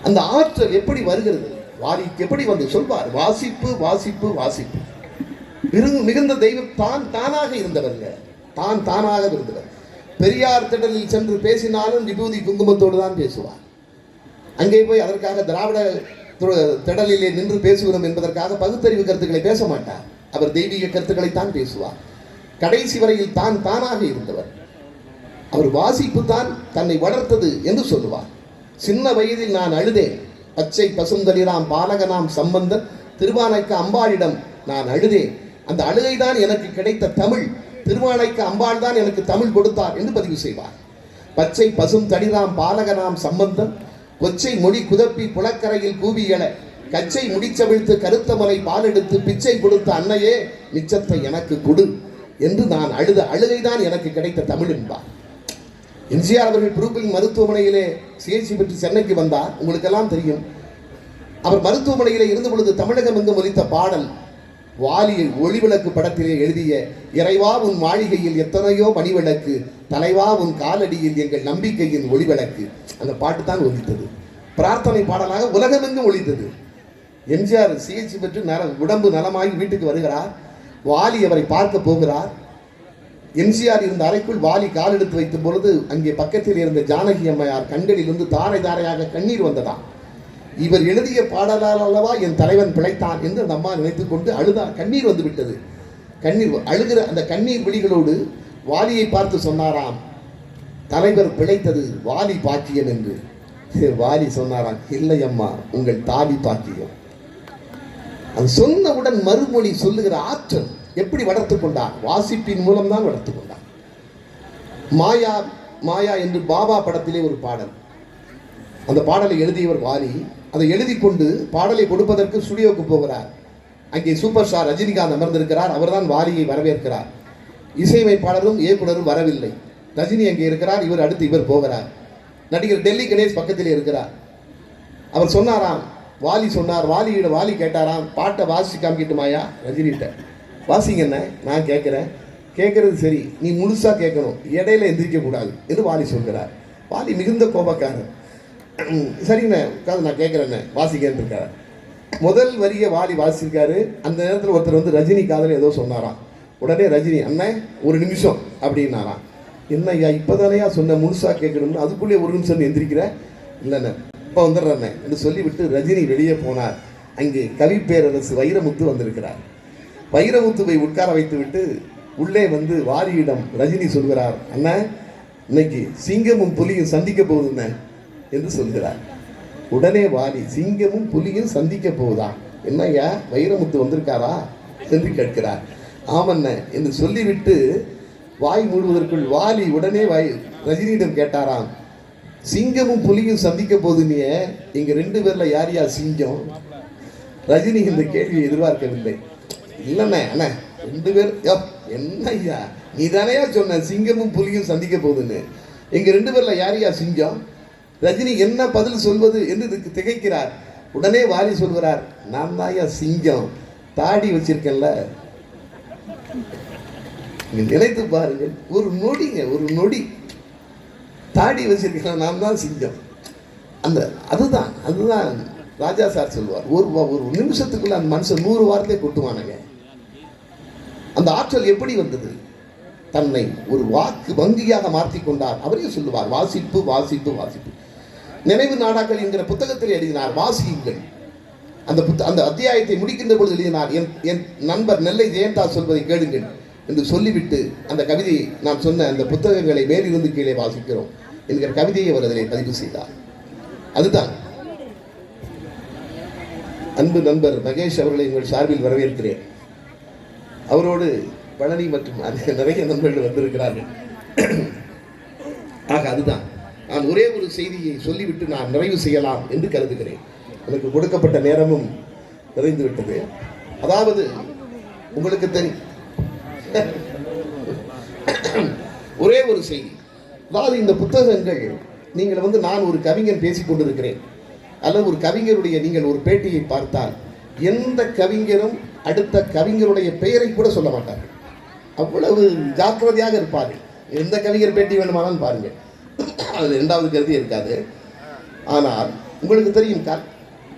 அந்த ஆற்றல் எப்படி வருகிறது, வாலிக்கு எப்படி வந்து சொல்வார், வாசிப்பு வாசிப்பு வாசிப்பு. மிகுந்த தெய்வம் தானாக இருந்தவர்ங்க, தானாக இருந்தவர். பெரியார் திடலில் சென்று பேசினாலும் விபூதி குங்குமத்தோடு தான் பேசுவார். அங்கே போய் அதற்காக திராவிட திடலிலே நின்று பேசுகிறோம் என்பதற்காக பகுத்தறிவு கருத்துக்களை பேச மாட்டார். அவர் தெய்வீக கருத்துக்களைத்தான் பேசுவார். கடைசி வரையில் தானாக இருந்தவர். அவர் வாசிப்பு தான் தன்னை வளர்த்தது என்று சொல்லுவார். சின்ன வயதில் நான் அழுதேன், பச்சை பசுந்தளிராம் பாலகனாம் சம்பந்தன் திருவானைக்கு அம்பாளிடம் நான் அழுதேன், அந்த அழுகைதான் எனக்கு கிடைத்த தமிழ், திருவானைக்கு அம்பாள் தான் எனக்கு தமிழ் கொடுத்தார் என்று பதிவு செய்வார். பச்சை பசும் தளிராம் பாலகனாம் சம்பந்தன் கொச்சை மொழி குதப்பி புலக்கரையில் கூவியல கச்சை முடிச்சவிழ்த்து கருத்த மலை பாலெடுத்து பிச்சை கொடுத்த அன்னையே மிச்சத்தை எனக்கு கொடு என்று நான் அழுத அழுகைதான் எனக்கு கிடைத்த தமிழ் என்பார். எம்ஜிஆர் அவர்கள் புரூக்லின் மருத்துவமனையிலே சிகிச்சை பெற்று சென்னைக்கு வந்தார். உங்களுக்கெல்லாம் தெரியும். அவர் மருத்துவமனையிலே இருந்த பொழுது தமிழகம் எங்கும் ஒலித்த பாடல் வாலி ஒளிவிளக்கு படத்திலே எழுதிய இறைவா உன் மாளிகையில் எத்தனையோ மணிவிளக்கு, தலைவா உன் காலடியில் எங்கள் நம்பிக்கையின் ஒளிவிளக்கு. அந்த பாட்டு தான் ஒலித்தது. பிரார்த்தனை பாடலாக உலகமெங்கும் ஒலித்தது. எம்ஜிஆர் சிகிச்சை பெற்று உடம்பு நலமாகி வீட்டுக்கு வருகிறார். வாலி அவரை பார்க்க போகிறார். எம்ஜிஆர் இருந்த அறைக்குள் வாலி கால் எடுத்து வைத்த பொழுது அங்கே பக்கத்தில் இருந்த ஜானகி அம்மையார் கண்களிலிருந்து தாரை தாரையாக கண்ணீர் வந்ததாம். இவர் எழுதிய பாடலால் அல்லவா என் தலைவன் பிழைத்தான் என்று அந்த அம்மா நினைத்துக் கொண்டு அழுதார். கண்ணீர் வந்து விட்டது. அழுகிற அந்த கண்ணீர் விழிகளோடு வாலியை பார்த்து சொன்னாராம், தலைவர் பிழைத்தது வாலி பாக்கியம் என்று. வாலி சொன்னாராம், இல்லை அம்மா, உங்கள் தாலி பாக்கியம். அது சொன்னவுடன் மறுமொழி சொல்லுகிற ஆற்றல் எப்படி வளர்த்து கொண்டார்? வாசிப்பின் மூலம் தான் வளர்த்து கொண்டார். மாயா மாயா என்று பாபா படத்திலே ஒரு பாடல், அந்த பாடலை எழுதியவர் வாலி. அதை எழுதி கொண்டு பாடலை கொடுப்பதற்கு ஸ்டுடியோவுக்கு போகிறார். அங்கே சூப்பர் ஸ்டார் ரஜினிகாந்த் அமர்ந்திருக்கிறார். அவர்தான் வாலியை வரவேற்கிறார். இசையமைப்பாளரும் இயக்குனரும் வரவில்லை. ரஜினி அங்கே இருக்கிறார். இவர் போகிறார். நடிகர் டெல்லி கணேஷ் பக்கத்தில் இருக்கிறார். அவர் சொன்னாராம், வாலி சொன்னார், வாலி கேட்டாராம், பாட்டை வாசி காமிக்கிட்டுமாயா ரஜினிகிட்ட. வாசிங்க என்ன, நான் கேட்கறது சரி, நீ முழுசா கேட்கணும், இடையில எந்திரிக்க கூடாது என்று வாலி சொல்கிறார். வாலி மிகுந்த கோபக்காரர். சரிங்கண்ணே உட்காந்து நான் கேட்குறேண்ணே வாசிக்கன்னு இருக்காரு. முதல் வரியை வாலி வாசிச்சிருக்காரு. அந்த நேரத்தில் ஒருத்தர் வந்து ரஜினி காதல் ஏதோ சொன்னாராம். உடனே ரஜினி, அண்ணே ஒரு நிமிஷம் அப்படின்னாராம். என்ன ஐயா இப்போதானையா சொன்ன முழுசா கேட்கணும்னு, அதுக்குள்ளே ஒரு நிமிஷம் எந்திரிக்கிறேன். இல்லைண்ணே இப்போ வந்துடுறேண்ணே என்று சொல்லிவிட்டு ரஜினி வெளியே போனார். அங்கே கவிப்பேரரசு வைரமுத்து வந்திருக்கிறார். வைரமுத்துவை உட்கார வைத்து விட்டு உள்ளே வந்து வாலியிடம் ரஜினி சொல்கிறார், அண்ணா இன்னைக்கு சிங்கமும் புலியும் சந்திக்க போகுதுண்ணே என்று சொல்கிறார். உடனே வாலி, சிங்கமும் புலியும் சந்திக்க போகுதா, என்னையா வைரமுத்து வந்திருக்காரா என்று கேட்கிறார். ஆமண்ண என்று சொல்லிவிட்டு வாய் மூடுவதற்குள் வாலி உடனே ரஜினியிடம் கேட்டாராம், சிங்கமும் புலியும் சந்திக்க போகுதுன்னு இங்க 2 பேர்ல யாரையா சிங்கம்? ரஜினி இந்த கேள்வியை எதிர்பார்க்கவில்லை. இல்லைண்ணே அண்ணா 2 பேர், என்ன ஐயா நீ தானையா சொன்ன சிங்கமும் புலியும் சந்திக்க போகுதுன்னு, இங்க 2 பேர்ல யாரையா சிங்கம்? ரஜினி என்ன பதில் சொல்வது என்று இதுக்கு திகைக்கிறார். உடனே வாலி சொல்கிறார், நான் தாயா சிங்கம், தாடி வச்சிருக்கேன்ல. நினைத்து பாருங்கள், ஒரு நொடி தாடி வச்சிருக்கேன், நான் தான் சிங்கம். அதுதான் ராஜா சார் சொல்லுவார், ஒரு நிமிஷத்துக்குள்ள அந்த மனுஷன் 100 வார்த்தை கொட்டுவானுங்க. அந்த ஆற்றல் எப்படி வந்தது? தன்னை ஒரு வாக்கு வங்கியாக மாற்றிக் கொண்டார். அவரே சொல்லுவார், வாசிப்பு வாசிப்பு வாசிப்பு. நினைவு நாடாக்கள் என்கிற புத்தகத்தில் எழுதினார், வாசியுங்கள். அந்த அத்தியாயத்தை முடிக்கின்ற பொழுது எழுதினார், என் நண்பர் நெல்லை ஜெயந்தா சொல்வதை கேளுங்கள் என்று சொல்லிவிட்டு அந்த கவிதையை நான் சொன்ன அந்த புத்தகங்களை மேலிருந்து கீழே வாசிக்கிறோம் என்கிற கவிதையை அவர் அதிலே பதிவு செய்தார். அதுதான் அன்பு நண்பர் மகேஷ் அவர்களை உங்கள் சார்பில் வரவேற்கிறேன். அவரோடு பழனி மற்றும் நிறைய நண்பர்கள் வந்திருக்கிறார்கள். ஆக அதுதான் நான் ஒரே ஒரு செய்தியை சொல்லிவிட்டு நான் நிறைவு செய்யலாம் என்று கருதுகிறேன். எனக்கு கொடுக்கப்பட்ட நேரமும் நிறைந்து விட்டது. அதாவது உங்களுக்கு தெரியும், ஒரே ஒரு செய்தி. அதாவது இந்த புத்தகங்கள் நீங்கள் நான் ஒரு கவிஞன் பேசிக் கொண்டிருக்கிறேன் அல்லது ஒரு கவிஞருடைய நீங்கள் ஒரு பேட்டியை பார்த்தால் எந்த கவிஞரும் அடுத்த கவிஞருடைய பெயரை கூட சொல்ல மாட்டார்கள். அவ்வளவு ஜாக்கிரதையாக இருப்பார்கள். எந்த கவிஞர் பேட்டி வேண்டுமானாலும் பாருங்கள், அதில் இரண்டாவது கருதி இருக்காது. ஆனால் உங்களுக்கு தெரியும்,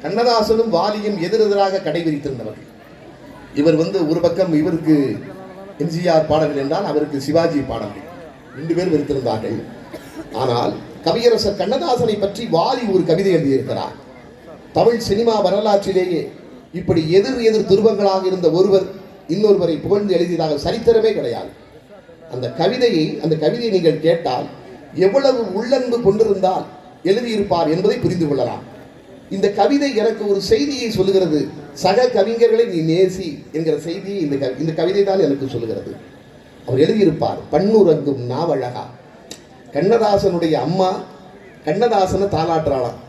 கண்ணதாசனும் வாலியும் எதிரெதிராக கடைபிடித்திருந்தவர்கள். இவர் ஒரு பக்கம் இவருக்கு எம்ஜிஆர் பாடல்கள் என்றால் அவருக்கு சிவாஜி பாடல்கள், 2 பேர் வைத்திருந்தார்கள். ஆனால் கவியரசர் கண்ணதாசனை பற்றி வாலி ஒரு கவிதை எழுதியிருக்கிறார். தமிழ் சினிமா வரலாற்றிலேயே இப்படி எதிர் துருவங்களாக இருந்த ஒருவர் இன்னொருவரை புகழ்ந்து எழுதியதாக சரித்திரமே கிடையாது. அந்த கவிதையை நீங்கள் கேட்டால் எவ்வளவு உள்ளன்பு கொண்டிருந்தால் எழுதியிருப்பார் என்பதை புரிந்து கொள்ளலாம். இந்த கவிதை எனக்கு ஒரு செய்தியை சொல்லுகிறது. சக கவிஞர்களை நீ நேசி என்கிற செய்தியை இந்த கவிதை தான் எனக்கு சொல்லுகிறது. அவர் எழுதியிருப்பார், பண்ணுறங்கும் நாவழகா. கண்ணதாசனுடைய அம்மா கண்ணதாசனை தாளாற்றாளாம்.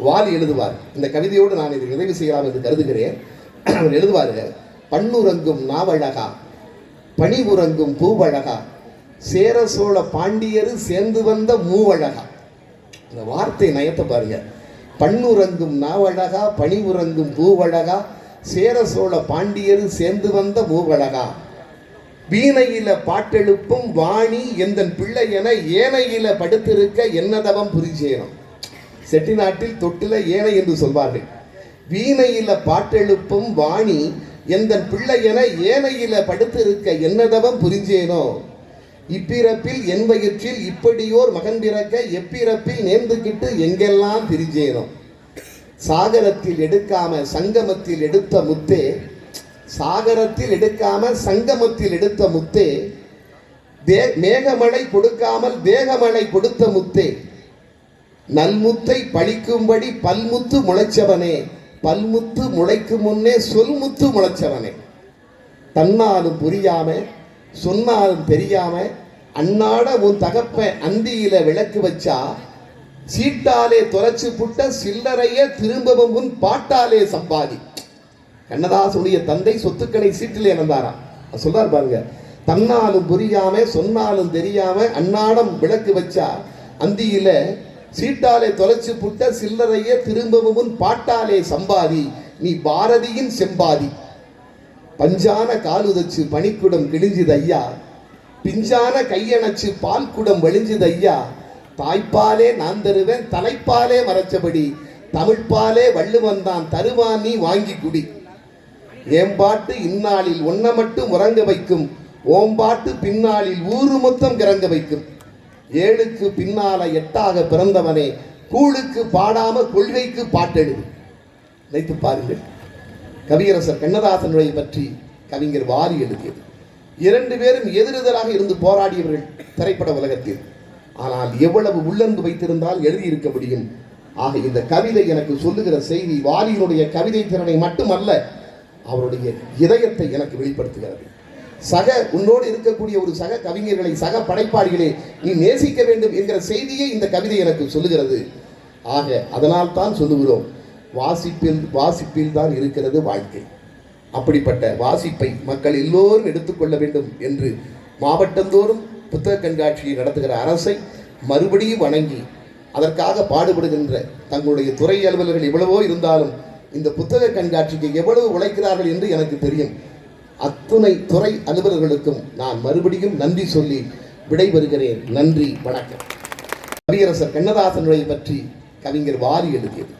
வாலி எழுதுவார், இந்த கவிதையோடு நான் இதை நிறைவு செய்யலாம் என்று கருதுகிறேன். அவர் எழுதுவார், பண்ணுறங்கும் நாவழகா, பணிவுறங்கும் பூவழகா, சேர சோழ பாண்டியரு சேர்ந்து வந்த மூவழகா. இந்த வார்த்தை நயத்தை பாருங்க. பண்ணுறங்கும் நாவழகா, பணிவுறங்கும் பூவழகா, சேர சோழ பாண்டியரு சேர்ந்து வந்த மூவழகா, வீணையில பாட்டெழுப்பும் வாணி எந்தன் பிள்ளை என ஏனையில படுத்திருக்க என்னதவம் புரிஞ்சேனும். செட்டிநாட்டில் தொட்டில ஏனை என்று சொல்வார்கள். வீணையில பாட்டெழுப்பும் வாணி எந்தன் பிள்ளை என ஏனையில படுத்திருக்க என்னதவம் புரிஞ்சேனோ, இப்பிறப்பில் என் வயிற்றில் இப்படியோர் மகன் பிறக்க எப்பிறப்பில் நேர்ந்துகிட்டு எங்கெல்லாம் பிரிஞ்சேனோ. சாகரத்தில் எடுக்காம சங்கமத்தில் எடுத்த முத்தே, சாகரத்தில் எடுக்காம சங்கமத்தில் எடுத்த முத்தே, மேகமழை கொடுக்காமல் தேகமழை கொடுத்த முத்தே, நல்முத்தை பழிக்கும்படி பல்முத்து முளைச்சவனே, பல்முத்து முளைக்கும் முன்னே சொல்முத்து முளைச்சவனே, தன்னாலும் புரியாம சொன்னாலும் தெரியாம அன்னாட உன் தகப்ப அந்தியில விளக்கு வச்சா, சீட்டாலே தொலைச்சு புட்ட சில்லறைய திரும்பவும் உன் பாட்டாலே சம்பாதி. கண்ணதாசனுடைய தந்தை சொத்துக்களை சீட்டிலே இழந்தாராம். சொல்றார் பாருங்க, தன்னாலும் புரியாம சொன்னாலும் தெரியாம அன்னாடம் விளக்கு வச்சா அந்தியில சீட்டாலே தொலைச்சு புட்ட சில்லறைய திரும்பவும் பாட்டாலே சம்பாதி, நீ பாரதியின் செம்பாதி. பஞ்சான காலுதச்சு பனிக்குடம் கிழிஞ்சுது ஐயா, பிஞ்சான கையணைச்சு பால் குடம் வழிஞ்சுது ஐயா, தாய்ப்பாலே நான் தருவேன் தலைப்பாலே மறைச்சபடி, தமிழ்ப்பாலே வள்ளுவன் தான் தருவான் நீ வாங்கி குடி. ஏம்பாட்டு இந்நாளில் ஒன்ன மட்டும் உறங்க வைக்கும், ஓம்பாட்டு பின்னாளில் ஊரு மொத்தம் கிறங்க வைக்கும். 7க்கு பின்னால 8ஆக பிறந்தவனே, கூழுக்கு பாடாம கொள்கைக்கு பாட்டெழுது. நினைத்து பாருங்கள், கவியரசர் கண்ணதாசனுடைய பற்றி கவிஞர் வாலி எழுதியது. 2 பேரும் எதிரெதிராக இருந்து போராடியவர்கள் திரைப்பட உலகத்தில். ஆனால் எவ்வளவு உள்ளன்பு வைத்திருந்தால் எழுதியிருக்க முடியும். ஆக இந்த கவிதை எனக்கு சொல்லுகிற செய்தி வாலியினுடைய கவிதை திறனை மட்டுமல்ல, அவருடைய இதயத்தை எனக்கு வெளிப்படுத்துகிறது. உன்னோடு இருக்கக்கூடிய ஒரு சக கவிஞர்களை, சக படைப்பாளிகளை நீ நேசிக்க வேண்டும் என்கிற செய்தியை இந்த கவிதை எனக்கு சொல்லுகிறது. ஆக அதனால் தான் சொல்லுகிறோம், வாசிப்பில் தான் இருக்கிறது வாழ்க்கை. அப்படிப்பட்ட வாசிப்பை மக்கள் எல்லோரும் எடுத்துக்கொள்ள வேண்டும் என்று மாவட்டந்தோறும் புத்தக கண்காட்சியை நடத்துகிற அரசை மறுபடியும் வணங்கி அதற்காக பாடுபடுகின்ற தங்களுடைய துறை அலுவலர்கள் எவ்வளவோ இருந்தாலும் இந்த புத்தக கண்காட்சிக்கு எவ்வளவு உழைக்கிறார்கள் என்று எனக்கு தெரியும். அத்துணை துறை அலுவலர்களுக்கும் நான் மறுபடியும் நன்றி சொல்லி விடைபெறுகிறேன். நன்றி, வணக்கம். கவியரசர் கண்ணதாசனுடைய பற்றி கவிஞர் வாலி எழுதியது.